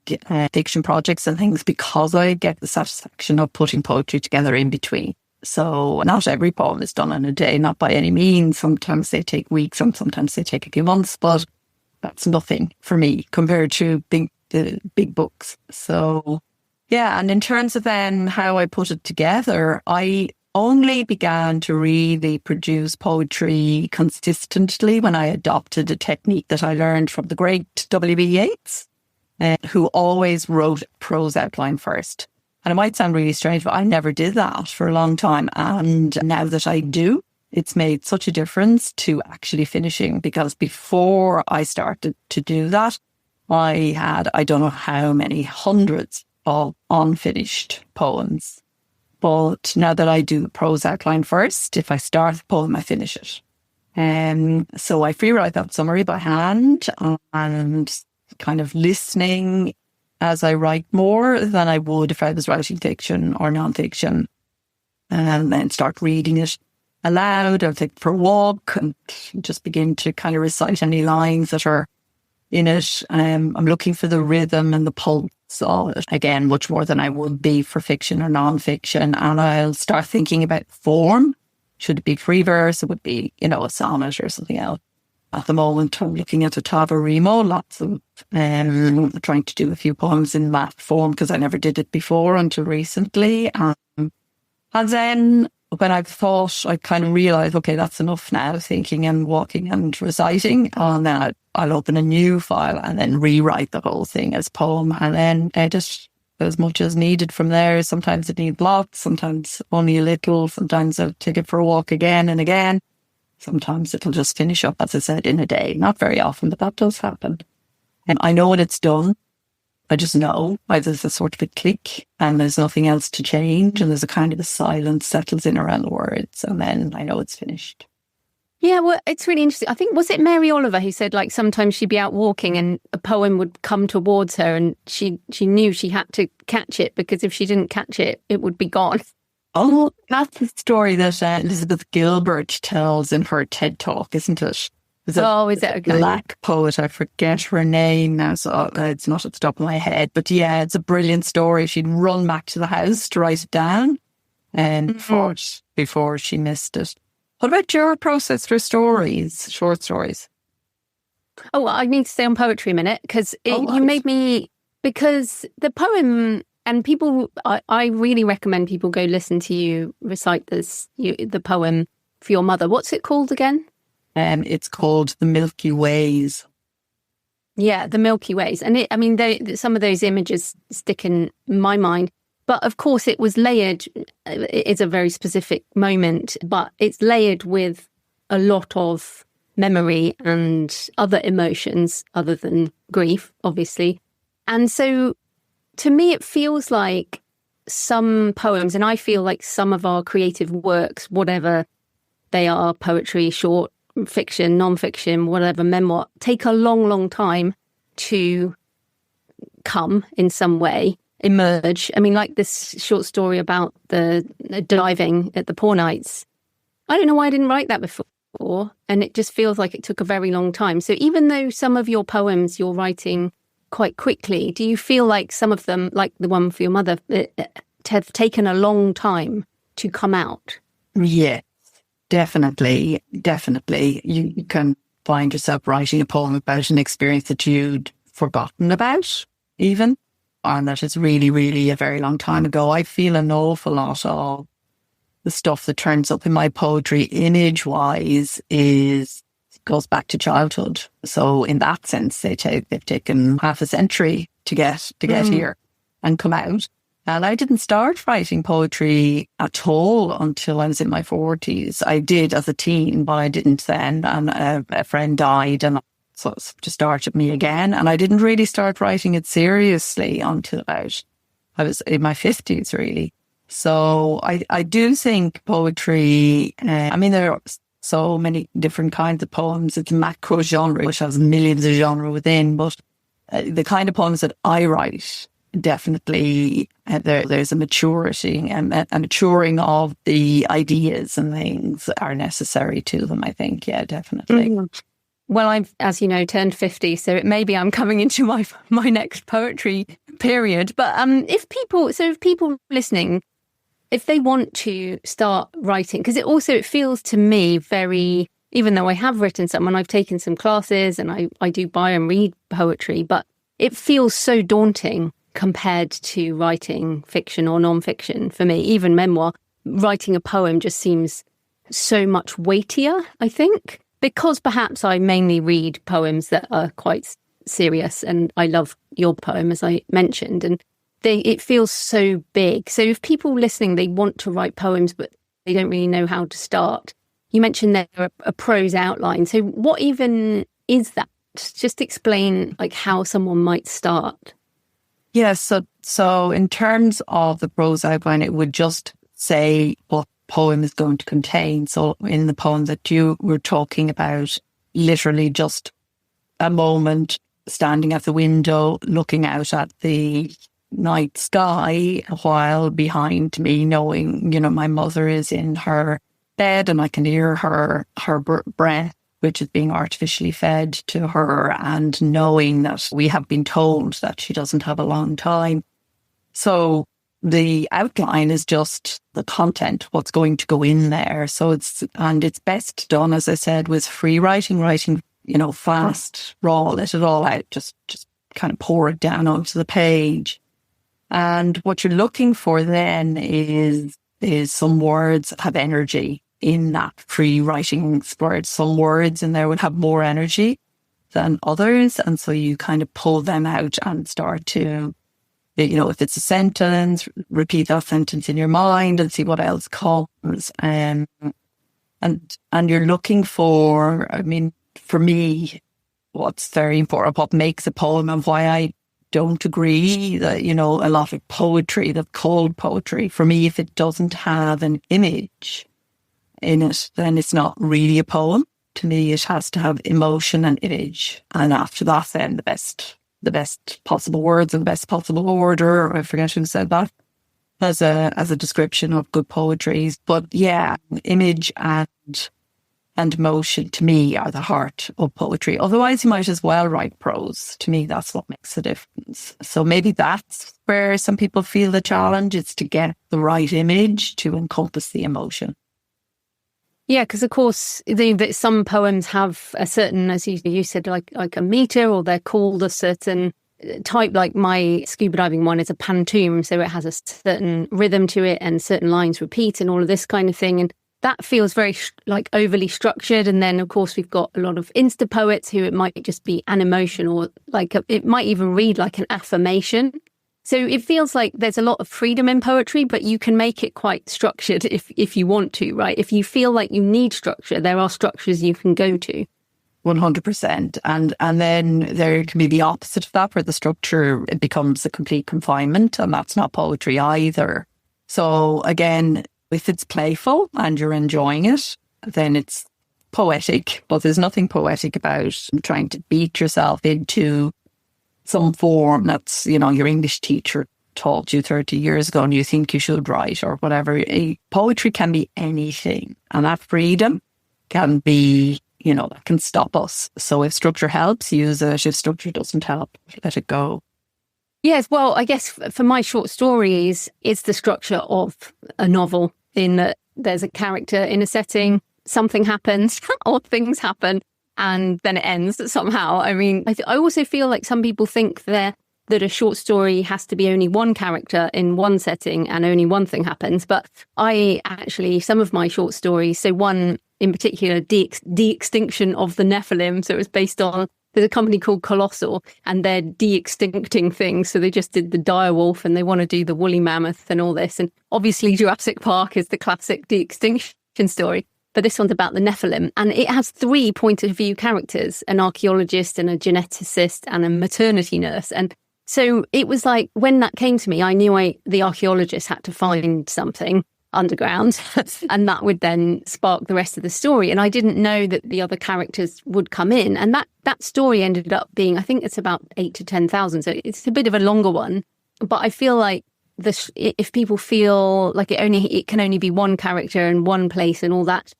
fiction projects and things because I get the satisfaction of putting poetry together in between. So not every poem is done in a day, not by any means. Sometimes they take weeks and sometimes they take a few months, but that's nothing for me compared to big books. So yeah, and in terms of then how I put it together, I only began to really produce poetry consistently when I adopted a technique that I learned from the great W.B. Yeats, who always wrote prose outline first. And it might sound really strange, but I never did that for a long time. And now that I do, it's made such a difference to actually finishing, because before I started to do that, I had, I don't know how many hundreds of unfinished poems. But now that I do the prose outline first, if I start the poem, I finish it. So I free write that summary by hand and kind of listening as I write more than I would if I was writing fiction or non-fiction. And then start reading it aloud. I'll take it for a walk and just begin to kind of recite any lines that are in it. I'm looking for the rhythm and the pulse of it, again, much more than I would be for fiction or non-fiction. And I'll start thinking about form. Should it be free verse? It would be, a sonnet or something else. At the moment, I'm looking at a Tavarimo, lots of trying to do a few poems in that form because I never did it before until recently. And then when I've thought, I kind of realised, okay, that's enough now, thinking and walking and reciting. And then I'll open a new file and then rewrite the whole thing as poem and then edit as much as needed from there. Sometimes it needs lots, sometimes only a little. Sometimes I'll take it for a walk again and again. Sometimes it'll just finish up, as I said, in a day. Not very often, but that does happen. And I know when it's done. I just know. There's a sort of a click and there's nothing else to change, and there's a kind of a silence settles in around the words, and then I know it's finished. Yeah, well, it's really interesting. I think, was it Mary Oliver who said, like, sometimes she'd be out walking and a poem would come towards her and she knew she had to catch it, because if she didn't catch it, it would be gone. Oh, that's the story that Elizabeth Gilbert tells in her TED Talk, isn't it? Is it okay? Black poet. I forget her name now, so it's not at the top of my head. But yeah, it's a brilliant story. She'd run back to the house to write it down and before she missed it. What about your process for stories, short stories? Oh, well, I need to stay on poetry a minute, because you made me, because the poem, and people, I really recommend people go listen to you recite the poem for your mother. What's it called again? It's called The Milky Ways. Yeah, The Milky Ways. And some of those images stick in my mind. But of course, it was layered. It's a very specific moment, but it's layered with a lot of memory and other emotions other than grief, obviously. And so to me, it feels like some poems, and I feel like some of our creative works, whatever they are, poetry, short fiction, non-fiction, whatever, memoir, take a long, long time to come in some way, emerge. I mean, like this short story about the diving at the Poor Knights. I don't know why I didn't write that before, and it just feels like it took a very long time. So even though some of your poems you're writing quite quickly, do you feel like some of them, like the one for your mother, have taken a long time to come out? Yeah. Definitely. You can find yourself writing a poem about an experience that you'd forgotten about, even, and that is really, really a very long time ago. I feel an awful lot of the stuff that turns up in my poetry, image-wise, goes back to childhood. So in that sense, they've taken half a century to get here and come out. And I didn't start writing poetry at all until I was in my 40s. I did as a teen, but I didn't then. And a friend died, and so it just started me again. And I didn't really start writing it seriously until I was in my 50s, really. So I do think poetry, there are so many different kinds of poems. It's a macro genre, which has millions of genres within. But the kind of poems that I write, definitely there's a maturity and a maturing of the ideas and things are necessary to them, I think. Yeah, definitely. Mm-hmm. Well, I've, as you know, turned 50, so maybe I'm coming into my next poetry period. But if people listening, if they want to start writing, because it feels to me very, even though I have written some and I've taken some classes and I do buy and read poetry, but it feels so daunting compared to writing fiction or non-fiction. For me, even memoir, writing a poem just seems so much weightier, I think, because perhaps I mainly read poems that are quite serious, and I love your poem, as I mentioned, and it feels so big. So if people listening, they want to write poems, but they don't really know how to start. You mentioned there a prose outline. So what even is that? Just explain like how someone might start. Yes, so in terms of the prose outline, it would just say what poem is going to contain. So in the poem that you were talking about, literally just a moment standing at the window, looking out at the night sky, while behind me, knowing, my mother is in her bed and I can hear her breath, which is being artificially fed to her, and knowing that we have been told that she doesn't have a long time. So the outline is just the content, what's going to go in there. So it's best done, as I said, with free writing, fast, raw, let it all out, just kind of pour it down onto the page. And what you're looking for then is some words that have energy in that free writing word. Some words in there would have more energy than others. And so you kind of pull them out and start to, if it's a sentence, repeat that sentence in your mind and see what else comes. And you're looking for, for me, what's very important, what makes a poem and why I don't agree that, a lot of poetry that's called poetry, for me, if it doesn't have an image, in it, then it's not really a poem. To me, it has to have emotion and image. And after that, then the best possible words and the best possible order. I forget who said that as a description of good poetry. But yeah, image and emotion to me are the heart of poetry. Otherwise, you might as well write prose. To me, that's what makes a difference. So maybe that's where some people feel the challenge. It's to get the right image to encompass the emotion. Yeah, because of course, some poems have a certain, as you said, like a meter, or they're called a certain type. Like my scuba diving one is a pantoum, so it has a certain rhythm to it and certain lines repeat and all of this kind of thing. And that feels very like overly structured. And then, of course, we've got a lot of Insta poets who it might just be an emotion, or like it might even read like an affirmation. So it feels like there's a lot of freedom in poetry, but you can make it quite structured if you want to, right? If you feel like you need structure, there are structures you can go to. 100%. And then there can be the opposite of that, where the structure, it becomes a complete confinement, and that's not poetry either. So again, if it's playful and you're enjoying it, then it's poetic. But there's nothing poetic about trying to beat yourself into some form that's, your English teacher taught you 30 years ago and you think you should write, or whatever. Poetry can be anything. And that freedom can be, that can stop us. So if structure helps, use it. If structure doesn't help, let it go. Yes, well, I guess for my short stories, it's the structure of a novel, in that there's a character in a setting, something happens or things happen, and then it ends somehow. I mean, I also feel like some people think that a short story has to be only one character in one setting and only one thing happens. But some of my short stories, so one in particular, de-extinction of the Nephilim. So it was based on, there's a company called Colossal, and they're de-extincting things. So they just did the direwolf, and they want to do the woolly mammoth and all this. And obviously Jurassic Park is the classic de-extinction story. But this one's about the Nephilim, and it has 3 point of view characters: an archaeologist and a geneticist and a maternity nurse. And so it was like, when that came to me, I knew the archaeologist had to find something underground and that would then spark the rest of the story. And I didn't know that the other characters would come in. And that story ended up being, I think it's about 8,000 to 10,000. So it's a bit of a longer one. But I feel like if people feel like it can only be one character and one place and all that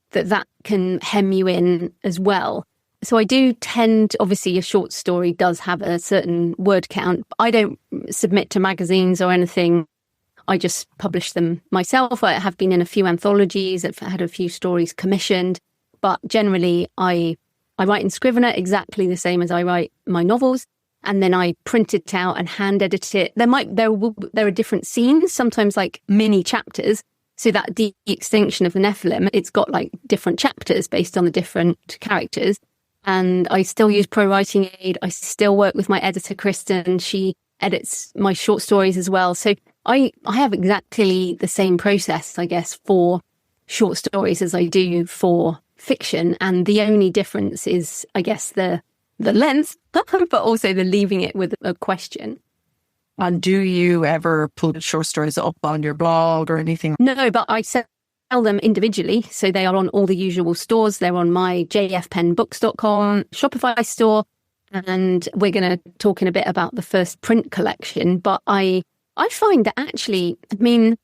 can hem you in as well. So I do tend, obviously a short story does have a certain word count. I don't submit to magazines or anything. I just publish them myself. I have been in a few anthologies. I've had a few stories commissioned, but generally I write in Scrivener exactly the same as I write my novels. And then I print it out and hand edit it. There are different scenes, sometimes like mini chapters. So that de-extinction of the Nephilim, it's got like different chapters based on the different characters. And I still use Pro Writing Aid. I still work with my editor, Kristen. She edits my short stories as well. So I have exactly the same process, I guess, for short stories as I do for fiction. And the only difference is, I guess, the length, but also the leaving it with a question. And do you ever put short stories up on your blog or anything? No, but I sell them individually. So they are on all the usual stores. They're on my jfpennbooks.com Shopify store. And we're going to talk in a bit about the first print collection. But I find that actually,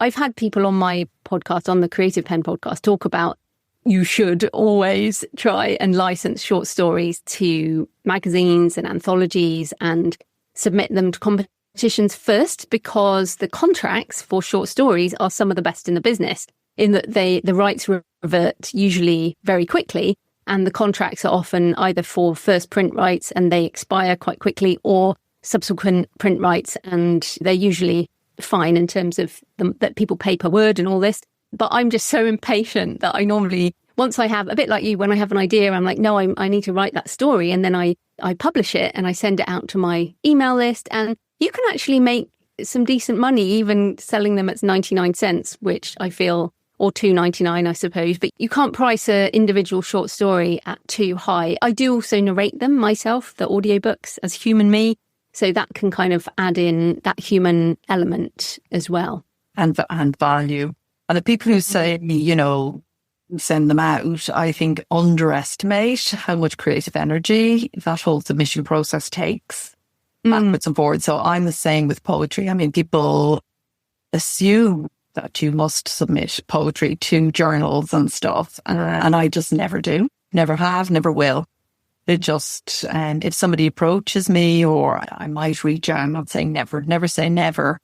I've had people on my podcast, on the Creative Pen podcast, talk about you should always try and license short stories to magazines and anthologies and submit them to competitions first, because the contracts for short stories are some of the best in the business, in that the rights revert usually very quickly, and the contracts are often either for first print rights and they expire quite quickly, or subsequent print rights, and they're usually fine in terms of that people pay per word and all this. But I'm just so impatient that I normally, once I have, a bit like you, when I have an idea, I'm like, no, I need to write that story. And then I publish it and I send it out to my email list. And you can actually make some decent money, even selling them at 99 cents, which I feel, or $2.99, I suppose. But you can't price an individual short story at too high. I do also narrate them myself, the audiobooks, as human me. So that can kind of add in that human element as well. And value. And the people who say, send them out, I think underestimate how much creative energy that whole submission process takes backwards and forwards. So I'm the same with poetry. I mean, people assume that you must submit poetry to journals and stuff. And I just never do, never have, never will. It just, and if somebody approaches me, or I might reach out, I'm not saying never, never say never.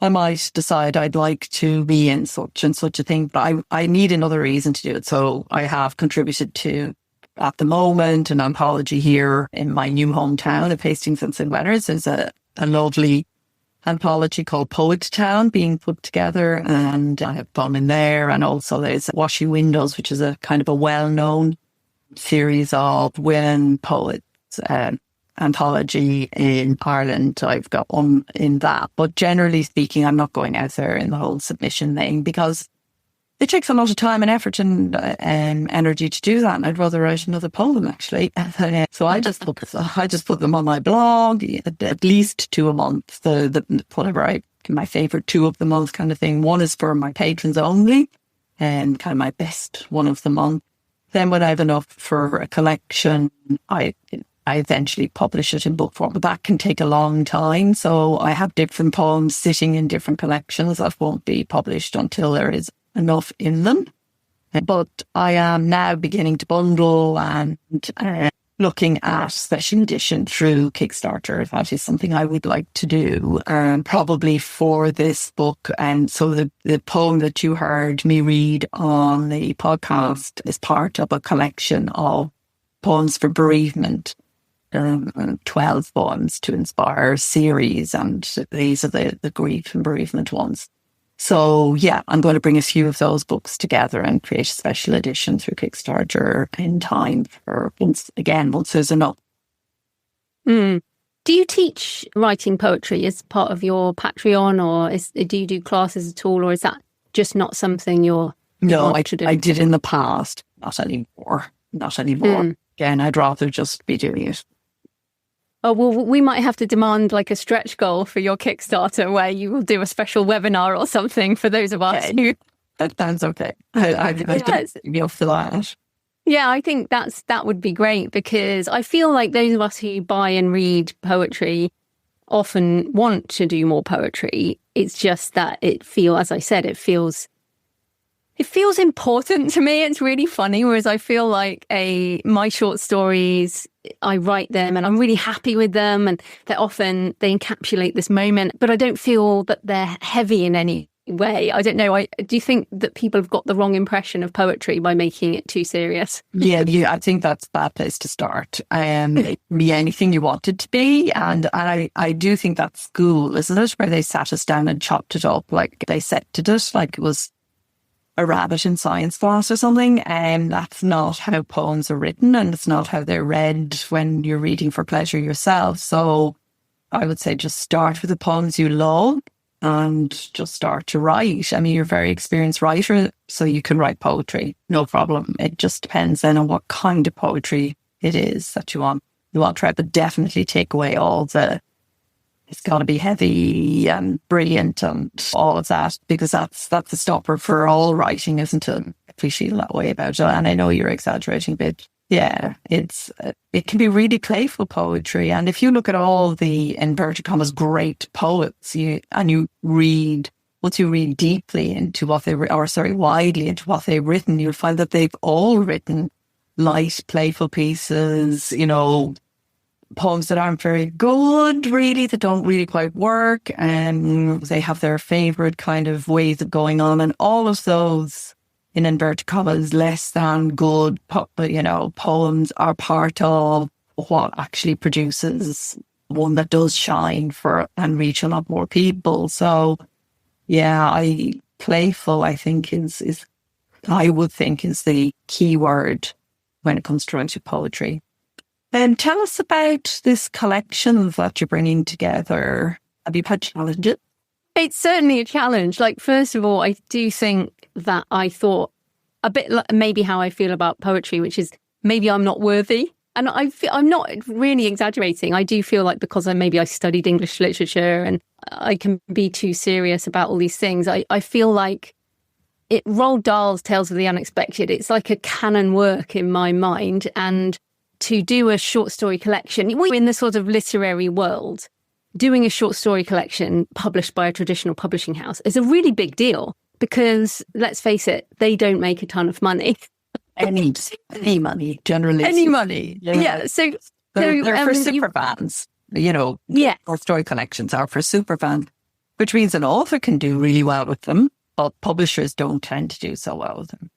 I might decide I'd like to be in such and such a thing, but I need another reason to do it. So I have contributed to, at the moment, an anthology here in my new hometown of Hastings and St. Leonard's. There's a lovely anthology called Poet Town being put together, and I have fun in there. And also there's Washy Windows, which is a kind of a well-known series of women poets anthology in Ireland. I've got one in that. But generally speaking, I'm not going out there in the whole submission thing because it takes a lot of time and effort and energy to do that. And I'd rather write another poem, actually. So I just put them on my blog, at least 2 a month. The whatever my favourite 2 of the month kind of thing. One is for my patrons only, and kind of my best one of the month. Then when I have enough for a collection, I eventually publish it in book form, but that can take a long time. So I have different poems sitting in different collections that won't be published until there is enough in them. But I am now beginning to bundle and looking at special edition through Kickstarter. That is something I would like to do, probably for this book. And so the poem that you heard me read on the podcast is part of a collection of poems for bereavement, 12 poems to inspire a series, and these are the grief and bereavement ones. So yeah, I'm going to bring a few of those books together and create a special edition through Kickstarter in time for once there's enough. Do you teach writing poetry as part of your Patreon, or do you do classes at all, or is that just not something you're No, I did in the past, not anymore. Again, I'd rather just be doing it. Oh, well, we might have to demand like a stretch goal for your Kickstarter where you will do a special webinar or something for those of us who... That sounds okay. I'd be up for that. Yeah, I think that would be great, because I feel like those of us who buy and read poetry often want to do more poetry. It's just that it feels important to me. It's really funny. Whereas I feel like my short stories, I write them and I'm really happy with them, and they encapsulate this moment, but I don't feel that they're heavy in any way. I don't know. Do you think that people have got the wrong impression of poetry by making it too serious? Yeah, I think that's a bad place to start. It can be anything you want it to be. And I do think that's school, isn't it? Where they sat us down and chopped it up, like they dissected it like it was a rabbit in science class or something. And that's not how poems are written, and it's not how they're read when you're reading for pleasure yourself. So I would say just start with the poems you love and just start to write. I mean, you're a very experienced writer, so you can write poetry, no problem. It just depends then on what kind of poetry it is that you want to try, but definitely take away all it's got to be heavy and brilliant and all of that, because that's a stopper for all writing, isn't it? If we feel that way about it. And I know you're exaggerating a bit. Yeah, it can be really playful poetry. And if you look at all the, inverted commas, great poets, once you read deeply into what widely into what they've written, you'll find that they've all written light, playful pieces, poems that aren't very good, really, that don't really quite work, and they have their favourite kind of ways of going on, and all of those, in inverted commas, less than good, poems are part of what actually produces one that does shine for and reach a lot more people. So, yeah, playful, I think is the key word when it comes to writing poetry. Tell us about this collection that you're bringing together. Have you had challenges? It's certainly a challenge. Like, first of all, I do think that I thought a bit like maybe how I feel about poetry, which is maybe I'm not worthy. And I'm not really exaggerating. I do feel like because I studied English literature and I can be too serious about all these things. I feel like Roald Dahl's Tales of the Unexpected, it's like a canon work in my mind. And to do a short story collection, in the sort of literary world, doing a short story collection published by a traditional publishing house is a really big deal because, let's face it, they don't make a ton of money. Any money, generally. Any money. Yeah. So they're for super fans. Short story collections are for super fans, which means an author can do really well with them, but publishers don't tend to do so well with them.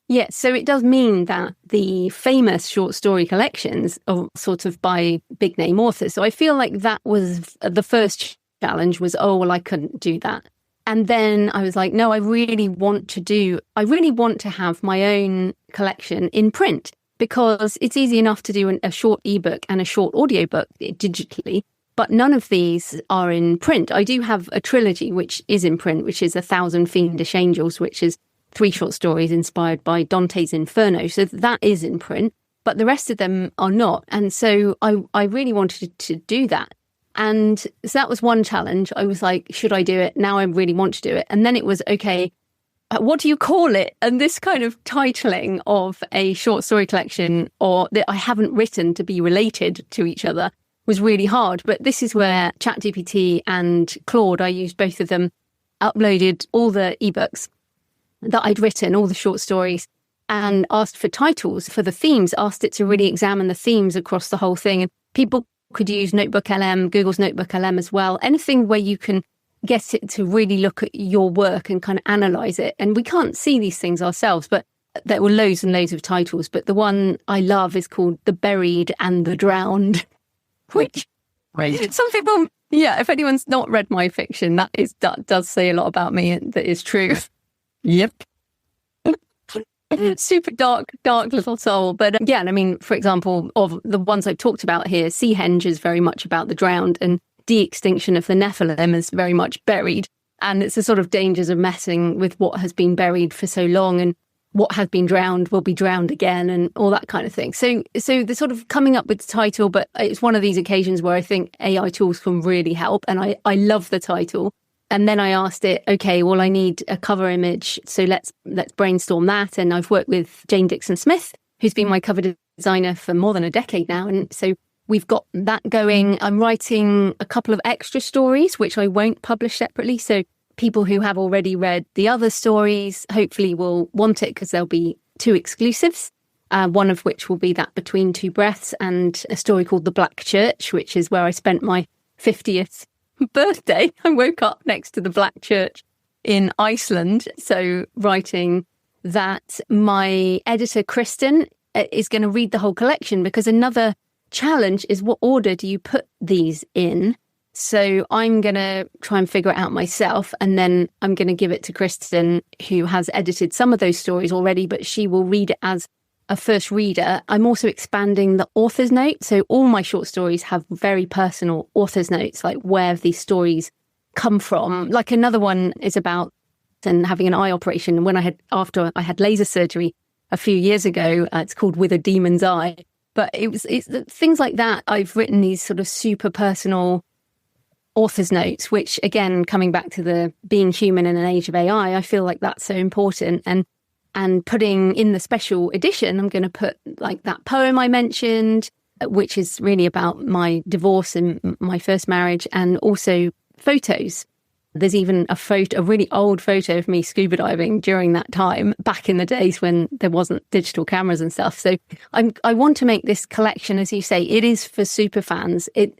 Yeah, so it does mean that the famous short story collections are sort of by big name authors. So I feel like that was the first challenge was, I couldn't do that. And then I was like, no, I really want to have my own collection in print because it's easy enough to do a short ebook and a short audiobook digitally, but none of these are in print. I do have a trilogy, which is in print, which is 1,000 Fiendish Angels, which is 3 short stories inspired by Dante's Inferno. So that is in print, but the rest of them are not. And so I really wanted to do that. And so that was one challenge. I was like, should I do it? Now I really want to do it. And then it was, okay, what do you call it? And this kind of titling of a short story collection or that I haven't written to be related to each other was really hard. But this is where ChatGPT and Claude, I used both of them, uploaded all the ebooks that I'd written, all the short stories, and asked for titles for the themes, asked it to really examine the themes across the whole thing. And people could use Notebook LM, Google's Notebook LM as well. Anything where you can get it to really look at your work and kind of analyze it. And we can't see these things ourselves, but there were loads and loads of titles. But the one I love is called The Buried and the Drowned, which some people, if anyone's not read my fiction, that does say a lot about me and that is true. Yep. Super dark little soul. But I mean, for example, of the ones I've talked about here, Seahenge is very much about the drowned and De-Extinction of the Nephilim is very much buried. And it's the sort of dangers of messing with what has been buried for so long and what has been drowned will be drowned again and all that kind of thing. So the sort of coming up with the title, but it's one of these occasions where I think AI tools can really help. And I love the title. And then I asked it, okay, well, I need a cover image. So let's brainstorm that. And I've worked with Jane Dixon Smith, who's been my cover designer for more than a decade now. And so we've got that going. I'm writing a couple of extra stories, which I won't publish separately. So people who have already read the other stories hopefully will want it because there'll be 2 exclusives. One of which will be that Between Two Breaths and a story called The Black Church, which is where I spent my 50th birthday. I woke up next to the Black Church in Iceland. So writing that, my editor, Kristen, is going to read the whole collection because another challenge is what order do you put these in? So I'm going to try and figure it out myself. And then I'm going to give it to Kristen, who has edited some of those stories already, but she will read it as a first reader. I'm also expanding the author's note. So all my short stories have very personal author's notes, like where have these stories come from. Like another one is about and having an eye operation. And after I had laser surgery a few years ago, it's called With a Demon's Eye. But it's things like that. I've written these sort of super personal author's notes, which again, coming back to the being human in an age of AI, I feel like that's so important. And putting in the special edition, I'm going to put like that poem I mentioned, which is really about my divorce and my first marriage, and also photos. There's even a really old photo of me scuba diving during that time, back in the days when there wasn't digital cameras and stuff. So I want to make this collection, as you say, it is for super fans. And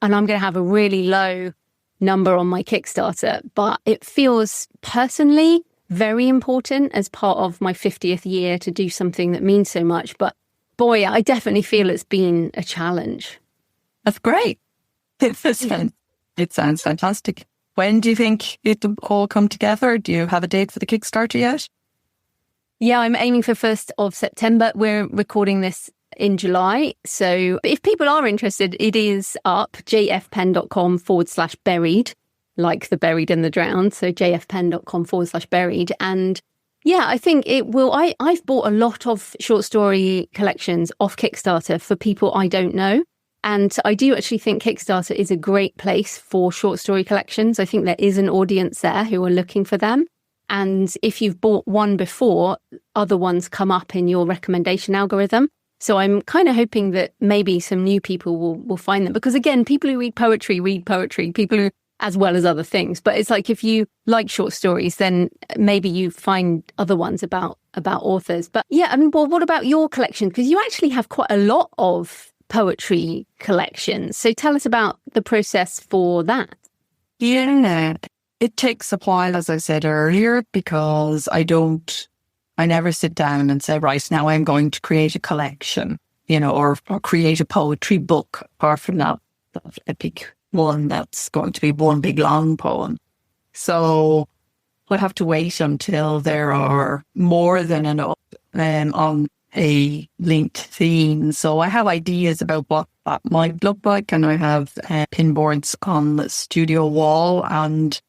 I'm going to have a really low number on my Kickstarter, but it feels personally very important as part of my 50th year to do something that means so much. But boy, I definitely feel it's been a challenge. That's great. It sounds fantastic. When do you think it'll all come together? Do you have a date for the Kickstarter yet? Yeah, I'm aiming for 1st of September. We're recording this in July. So if people are interested, it is up, jfpen.com/buried. Like the buried and the drowned. So jfpen.com/buried. And yeah, I think it will. I've bought a lot of short story collections off Kickstarter for people I don't know. And I do actually think Kickstarter is a great place for short story collections. I think there is an audience there who are looking for them. And if you've bought one before, other ones come up in your recommendation algorithm. So I'm kind of hoping that maybe some new people will find them. Because again, people who read poetry, people who, as well as other things. But it's like if you like short stories, then maybe you find other ones about authors. But yeah, I mean, well, what about your collection? Because you actually have quite a lot of poetry collections. So tell us about the process for that. Yeah, it takes a while, as I said earlier, because I never sit down and say, right, now I'm going to create a collection, or create a poetry book, apart from that epic one that's going to be one big long poem. So I have to wait until there are more than enough on a linked theme. So I have ideas about what that might look like, and I have pinboards on the studio wall, and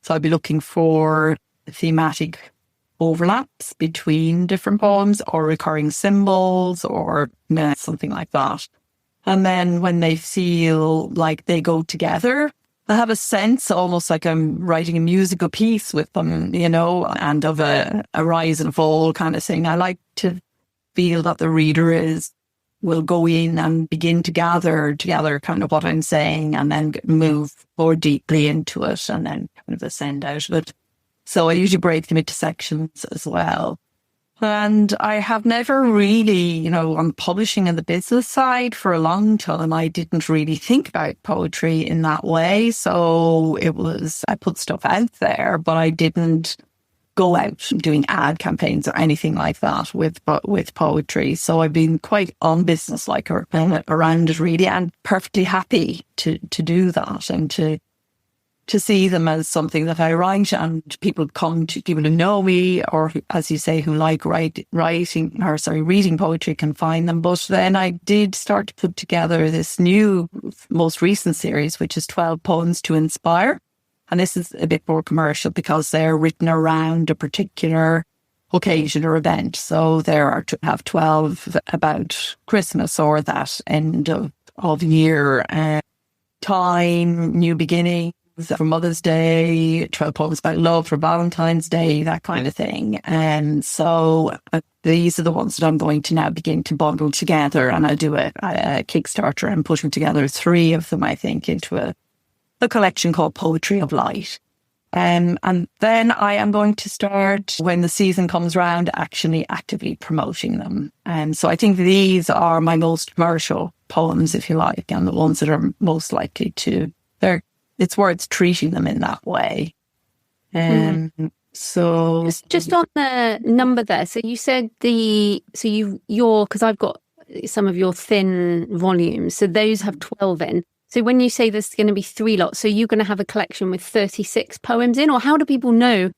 so I'll be looking for thematic overlaps between different poems or recurring symbols or something like that. And then when they feel like they go together, I have a sense almost like I'm writing a musical piece with them, and of a rise and fall kind of thing. I like to feel that the reader will go in and begin to gather together kind of what I'm saying, and then move more deeply into it, and then kind of ascend out of it. So I usually break them into sections as well. And I have never really, on publishing and the business side for a long time, I didn't really think about poetry in that way. So I put stuff out there, but I didn't go out doing ad campaigns or anything like that with poetry. So I've been quite unbusinesslike around it really, and perfectly happy to do that, and to see them as something that I write, and people who know me, or as you say, who like reading poetry, can find them. But then I did start to put together this new, most recent series, which is 12 Poems to Inspire. And this is a bit more commercial because they're written around a particular occasion or event. So have 12 about Christmas or that end of year time, new beginning, for Mother's Day, 12 poems about love for Valentine's Day, that kind of thing. And so these are the ones that I'm going to now begin to bundle together, and I'll do a Kickstarter and putting together 3 of them, I think, into a collection called Poetry of Light. And then I am going to start, when the season comes around, actually actively promoting them. And so I think these are my most commercial poems, if you like, and the ones that are most likely it's worth treating them in that way. So just on the number there. So you said because I've got some of your thin volumes, so those have 12 in. So when you say there's going to be 3 lots, so you're going to have a collection with 36 poems in, or how do people know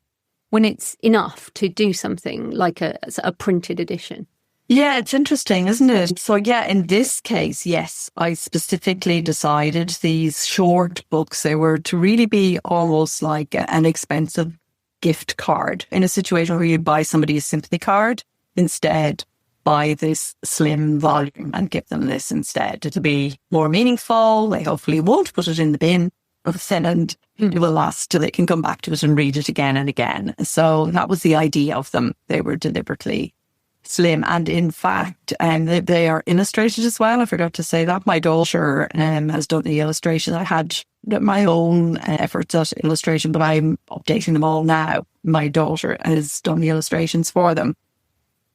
when it's enough to do something like a printed edition? Yeah, it's interesting, isn't it? So yeah, in this case, yes, I specifically decided these short books, they were to really be almost like an expensive gift card in a situation where you buy somebody a sympathy card. Instead, buy this slim volume and give them this instead. It'll be more meaningful. They hopefully won't put it in the bin, and it will last till they can come back to it and read it again and again. So that was the idea of them. They were deliberately slim, and in fact, they are illustrated as well. I forgot to say that. My daughter has done the illustration. I had my own efforts at illustration, but I'm updating them all now. My daughter has done the illustrations for them.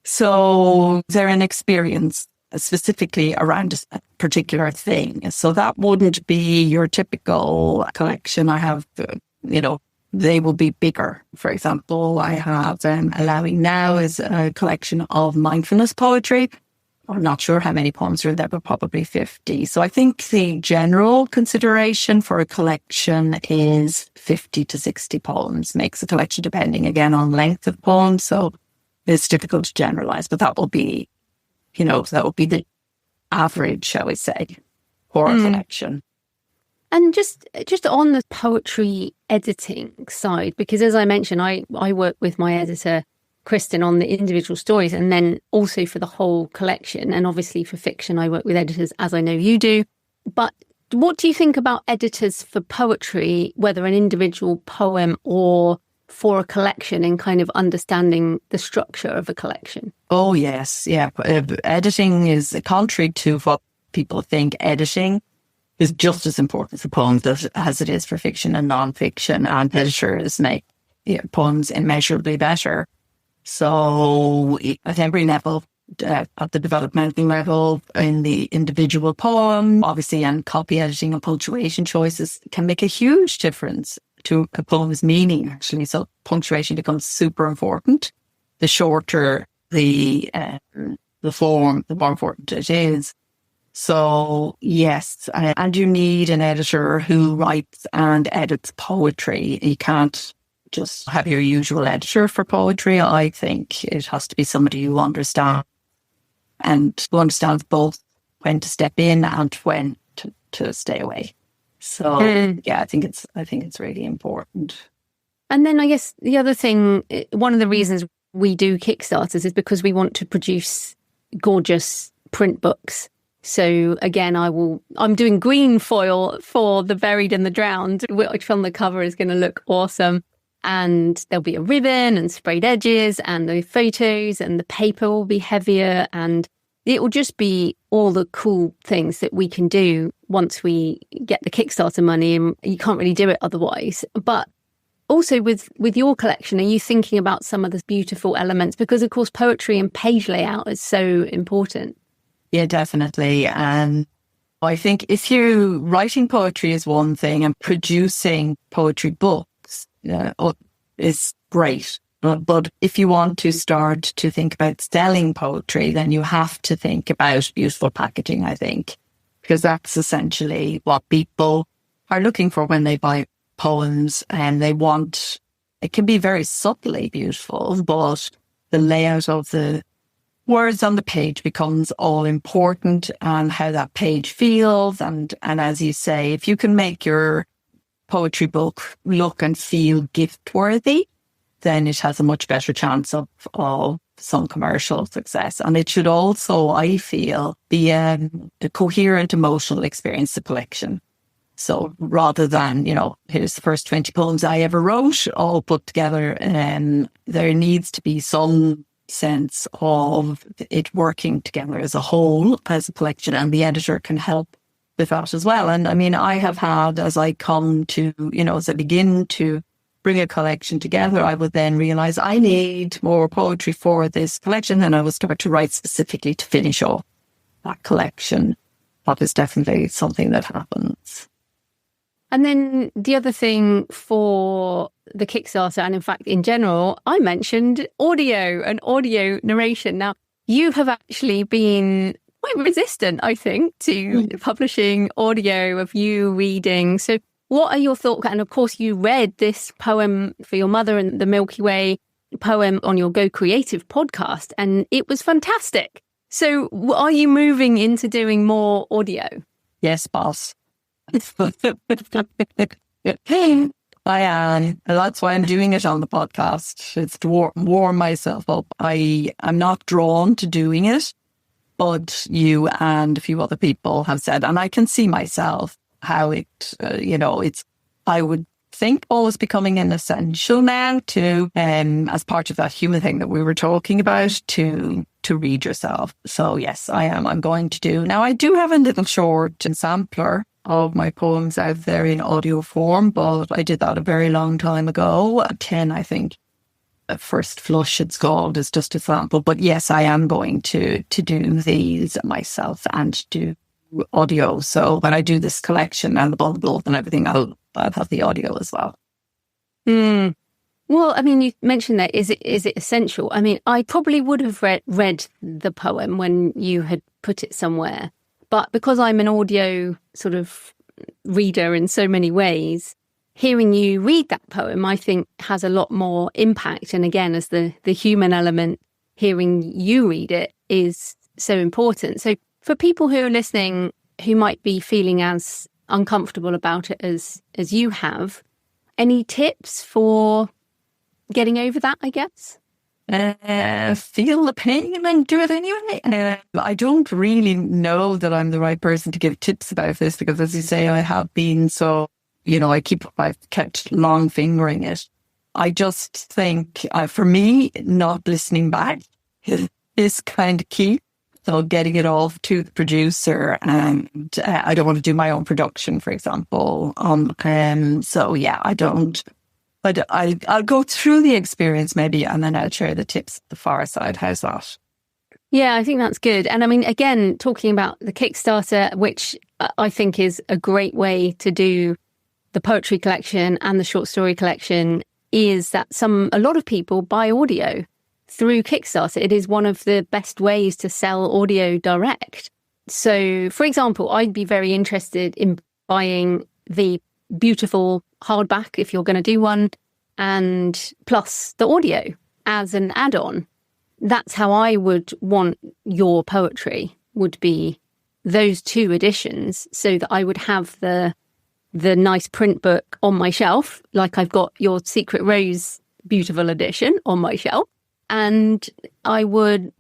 So they're an experience specifically around a particular thing. So that wouldn't be your typical collection. I have, they will be bigger. For example, I have Allowing Now is a collection of mindfulness poetry. I'm not sure how many poems are in there, but probably 50. So I think the general consideration for a collection is 50 to 60 poems. Makes a collection depending again on length of poems. So it's difficult to generalize, but that will be, that will be the average, shall we say, for a collection. And just on the poetry editing side, because as I mentioned, I work with my editor, Kristen, on the individual stories, and then also for the whole collection. And obviously for fiction, I work with editors, as I know you do. But what do you think about editors for poetry, whether an individual poem or for a collection in kind of understanding the structure of a collection? Oh, yes. Yeah. Editing is contrary to what people think. Editing is just as important for poems as it is for fiction and non-fiction, and editors make poems immeasurably better. So at every level, at the developmental level, in the individual poem, obviously, and copy editing and punctuation choices can make a huge difference to a poem's meaning, actually. So punctuation becomes super important. The shorter the form, the more important it is. So yes, and you need an editor who writes and edits poetry. You can't just have your usual editor for poetry. I think it has to be somebody who understands, and who understands both when to step in and when to stay away. So yeah, I think it's really important. And then I guess the other thing, one of the reasons we do Kickstarters is because we want to produce gorgeous print books. So again, I'm doing green foil for The Buried and the Drowned, which on the cover is going to look awesome. And there'll be a ribbon and sprayed edges and the photos, and the paper will be heavier, and it will just be all the cool things that we can do once we get the Kickstarter money, and you can't really do it otherwise. But also with your collection, are you thinking about some of the beautiful elements? Because of course, poetry and page layout is so important. Yeah, definitely. And I think if you writing poetry is one thing, and producing poetry books is great. But if you want to start to think about selling poetry, then you have to think about beautiful packaging, I think, because that's essentially what people are looking for when they buy poems, and it can be very subtly beautiful, but the layout of the words on the page becomes all important, and how that page feels. And as you say, if you can make your poetry book look and feel gift worthy, then it has a much better chance of some commercial success. And it should also, I feel, be a coherent emotional experience, the collection. So rather than, here's the first 20 poems I ever wrote, all put together, there needs to be some sense of it working together as a whole, as a collection, and the editor can help with that as well. And I mean, I have had, as I come to, as I begin to bring a collection together, I would then realize I need more poetry for this collection, and I will start to write specifically to finish off that collection. That is definitely something that happens. And then the other thing for the Kickstarter, and in fact in general, I mentioned audio and audio narration. Now, you have actually been quite resistant, I think, to publishing audio of you reading. So what are your thoughts? And of course, you read this poem for your mother and the Milky Way poem on your Go Creative podcast, and it was fantastic. So are you moving into doing more audio? Yes, boss. I am. And that's why I'm doing it on the podcast. It's to warm myself up. I am not drawn to doing it, but you and a few other people have said, and I can see myself how it, I would think always becoming an essential now to, as part of that human thing that we were talking about, to read yourself. So yes, I am. I'm going to do. Now, I do have a little short sampler of my poems out there in audio form, but I did that a very long time ago. 10, I think. First Flush, it's called, is just a sample. But yes, I am going to do these myself and do audio. So when I do this collection and the bundle and everything, I'll have the audio as well. Well, I mean, you mentioned that. Is it essential? I mean, I probably would have read the poem when you had put it somewhere. But because I'm an audio sort of reader in so many ways, hearing you read that poem, I think, has a lot more impact. And again, as the human element, hearing you read it is so important. So for people who are listening who might be feeling as uncomfortable about it as you have, any tips for getting over that, I guess? Feel the pain and do it anyway. I don't really know that I'm the right person to give tips about this, because as you say, I have been so, I've kept long fingering it. I just think, for me, not listening back is kind of key. So getting it off to the producer, and I don't want to do my own production, for example. So yeah, I don't. But I'll go through the experience maybe, and then I'll share the tips at the far side. How's that? Yeah, I think that's good. And I mean, again, talking about the Kickstarter, which I think is a great way to do the poetry collection and the short story collection, is that a lot of people buy audio through Kickstarter. It is one of the best ways to sell audio direct. So, for example, I'd be very interested in buying the beautiful hardback, if you're going to do one, and plus the audio as an add-on. That's how I would want your poetry, would be those two editions, so that I would have the nice print book on my shelf, like I've got your Secret Rose beautiful edition on my shelf. And I would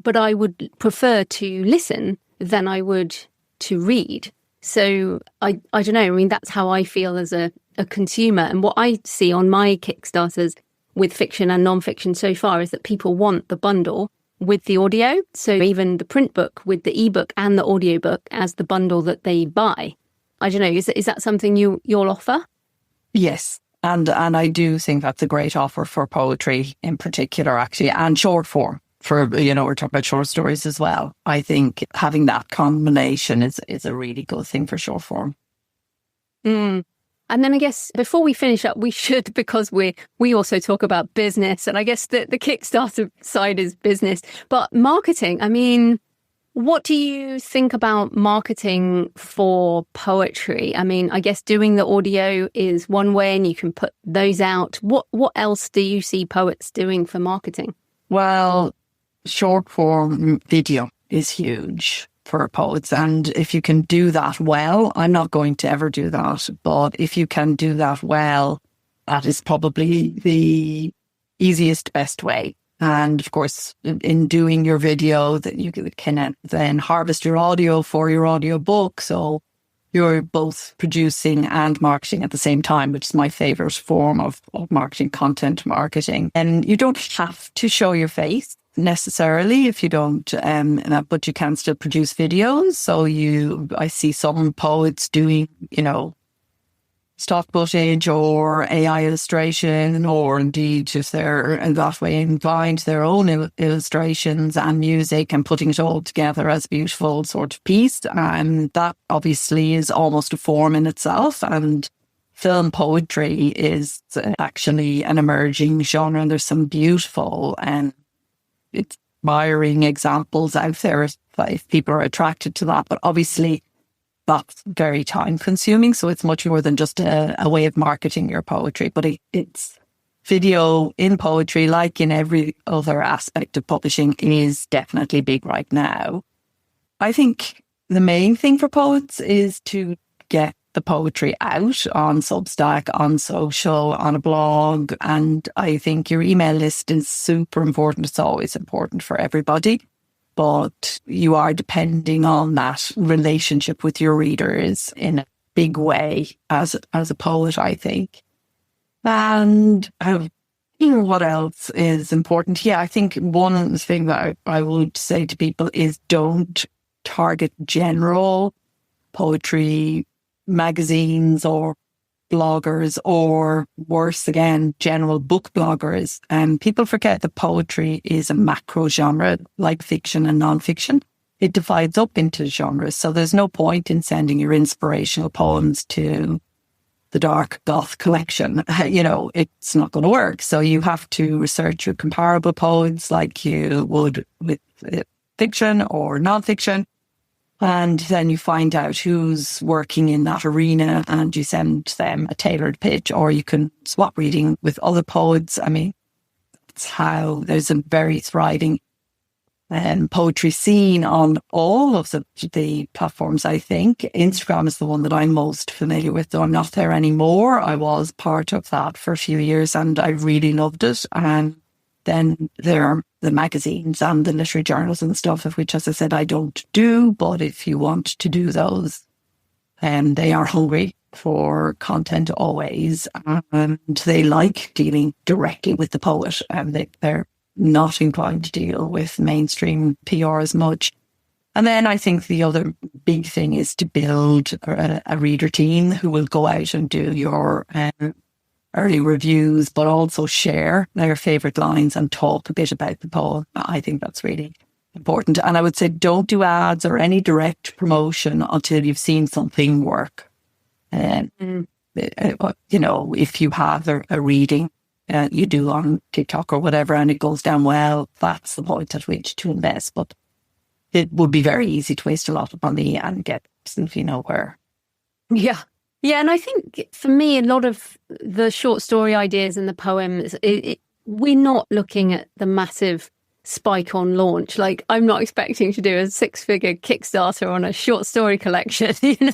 prefer to listen than I would to read. So I don't know. I mean, that's how I feel as a consumer. And what I see on my Kickstarters with fiction and non-fiction so far is that people want the bundle with the audio. So even the print book with the ebook and the audiobook as the bundle that they buy. I don't know. Is that something you'll offer? Yes. And I do think that's a great offer for poetry in particular, actually, and short form. For, we're talking about short stories as well. I think having that combination is a really good thing for short form. And then I guess before we finish up, we should, because we also talk about business, and I guess the Kickstarter side is business, but marketing. I mean, what do you think about marketing for poetry? I mean, I guess doing the audio is one way, and you can put those out. What else do you see poets doing for marketing? Well, short form video is huge for poets. And if you can do that well, I'm not going to ever do that, but if you can do that well, that is probably the easiest, best way. And of course, in doing your video, that you can then harvest your audio for your audio book. So you're both producing and marketing at the same time, which is my favorite form of marketing, content marketing. And you don't have to show your face necessarily if you don't, but you can still produce videos. So I see some poets doing, stock footage or AI illustration, or indeed if they're in that way inclined, their own illustrations and music, and putting it all together as a beautiful sort of piece. And that obviously is almost a form in itself. And film poetry is actually an emerging genre, and there's some beautiful and admiring examples out there if people are attracted to that. But obviously that's very time consuming. So it's much more than just a way of marketing your poetry. But it's video in poetry, like in every other aspect of publishing, is definitely big right now. I think the main thing for poets is to get the poetry out on Substack, on social, on a blog. And I think your email list is super important. It's always important for everybody. But you are depending on that relationship with your readers in a big way as a poet, I think. And what else is important? Yeah, I think one thing that I would say to people is don't target general poetry magazines or bloggers, or worse again, general book bloggers. And people forget that poetry is a macro genre like fiction and non-fiction. It divides up into genres. So there's no point in sending your inspirational poems to the Dark Goth collection. It's not going to work. So you have to research your comparable poets like you would with fiction or non-fiction. And then you find out who's working in that arena, and you send them a tailored pitch, or you can swap reading with other poets. I mean, that's how there's a very thriving poetry scene on all of the platforms, I think. Instagram is the one that I'm most familiar with, though I'm not there anymore. I was part of that for a few years and I really loved it. And then there are the magazines and the literary journals and stuff, of which, as I said, I don't do. But if you want to do those, they are hungry for content always, and they like dealing directly with the poet, and they're not inclined to deal with mainstream PR as much. And then I think the other big thing is to build a reader team who will go out and do your early reviews, but also share their favourite lines and talk a bit about the poem. I think that's really important. And I would say don't do ads or any direct promotion until you've seen something work. You know, if you have a reading you do on TikTok or whatever and it goes down well, that's the point at which to invest. But it would be very easy to waste a lot of money and get absolutely nowhere. Yeah. Yeah, and I think for me, a lot of the short story ideas and the poems, we're not looking at the massive spike on launch. Like, I'm not expecting to do a 6-figure Kickstarter on a short story collection. You know,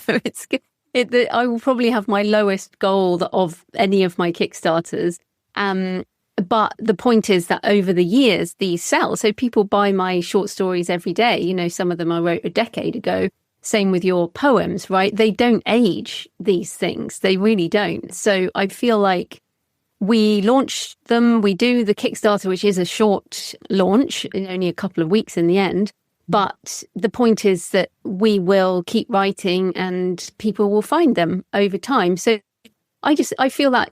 I will probably have my lowest goal of any of my Kickstarters. But the point is that over the years, these sell. So people buy my short stories every day. You know, some of them I wrote a decade ago. Same with your poems, right? They don't age, these things. They really don't. So I feel like we launch them. We do the Kickstarter, which is a short launch, only a couple of weeks in the end. But the point is that we will keep writing and people will find them over time. So I feel that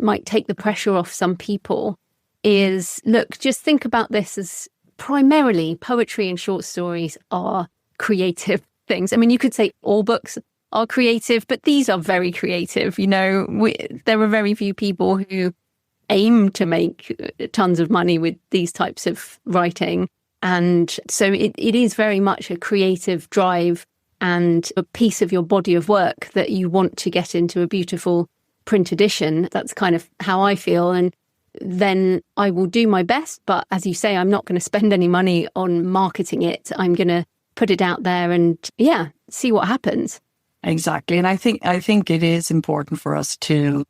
might take the pressure off some people. Is, look, just think about this as primarily poetry and short stories are creative things. I mean, you could say all books are creative, but these are very creative. You know, there are very few people who aim to make tons of money with these types of writing. And so it is very much a creative drive and a piece of your body of work that you want to get into a beautiful print edition. That's kind of how I feel. And then I will do my best. But as you say, I'm not going to spend any money on marketing it. I'm going to put it out there and see what happens. Exactly. And I think it is important for us to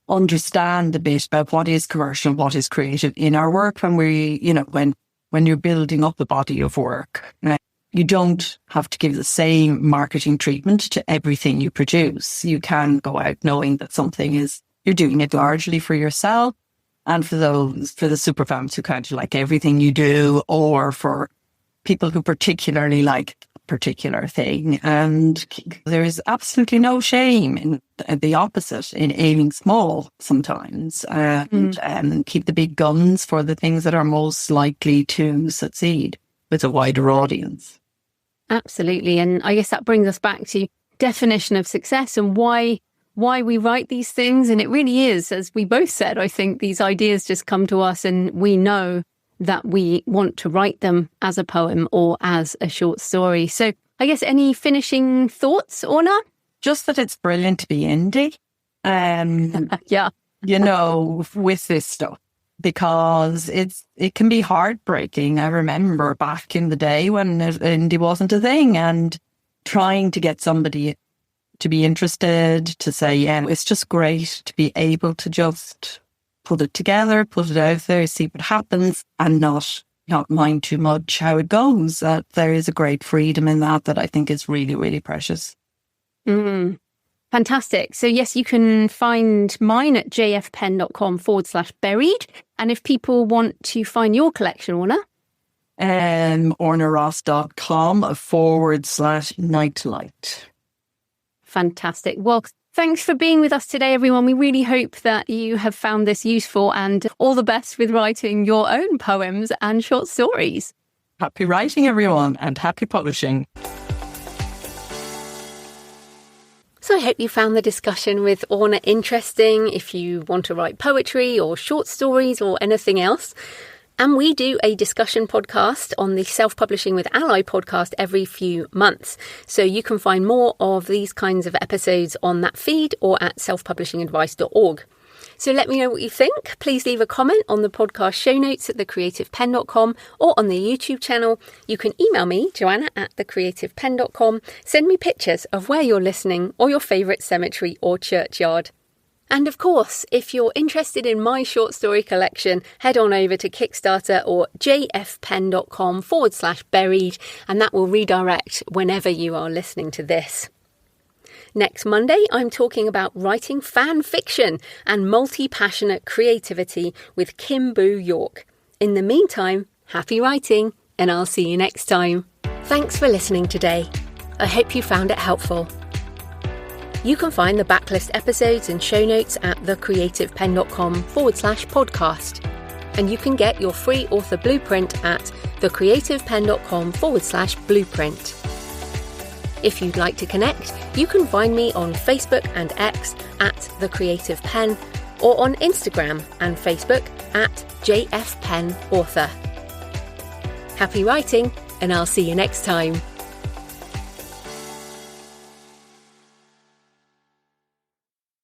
understand a bit about what is commercial, what is creative in our work when when you're building up a body of work. You don't have to give the same marketing treatment to everything you produce. You can go out knowing that you're doing it largely for yourself and for the super fans who kind of like everything you do, or for people who particularly like a particular thing. And there is absolutely no shame in the opposite, in aiming small sometimes and keep the big guns for the things that are most likely to succeed with a wider audience. Absolutely. And I guess that brings us back to definition of success and why we write these things. And it really is, as we both said, I think these ideas just come to us and we know that we want to write them as a poem or as a short story. So I guess any finishing thoughts, Orna? Just that it's brilliant to be indie. Yeah. You know, with this stuff. Because it can be heartbreaking. I remember back in the day when indie wasn't a thing, and trying to get somebody to be interested, to say, yeah, it's just great to be able to just put it together, put it out there, see what happens, and not mind too much how it goes. There is a great freedom in that I think is really, really precious. Fantastic. So yes, you can find mine at jfpenn.com/buried. And if people want to find your collection, Orna? ornaross.com/nightlight. Fantastic. Well, thanks for being with us today, everyone. We really hope that you have found this useful, and all the best with writing your own poems and short stories. Happy writing, everyone, and happy publishing. So I hope you found the discussion with Orna interesting if you want to write poetry or short stories or anything else. And we do a discussion podcast on the Self-Publishing with Ally podcast every few months. So you can find more of these kinds of episodes on that feed or at selfpublishingadvice.org. So let me know what you think. Please leave a comment on the podcast show notes at thecreativepenn.com or on the YouTube channel. You can email me, Joanna, at thecreativepenn.com. Send me pictures of where you're listening or your favourite cemetery or churchyard. And of course, if you're interested in my short story collection, head on over to Kickstarter or jfpenn.com/buried, and that will redirect whenever you are listening to this. Next Monday, I'm talking about writing fan fiction and multi-passionate creativity with Kim Boo York. In the meantime, happy writing, and I'll see you next time. Thanks for listening today. I hope you found it helpful. You can find the backlist episodes and show notes at thecreativepenn.com/podcast. And you can get your free author blueprint at thecreativepenn.com/blueprint. If you'd like to connect, you can find me on Facebook and X at The Creative Penn, or on Instagram and Facebook at JFPennAuthor. Happy writing, and I'll see you next time.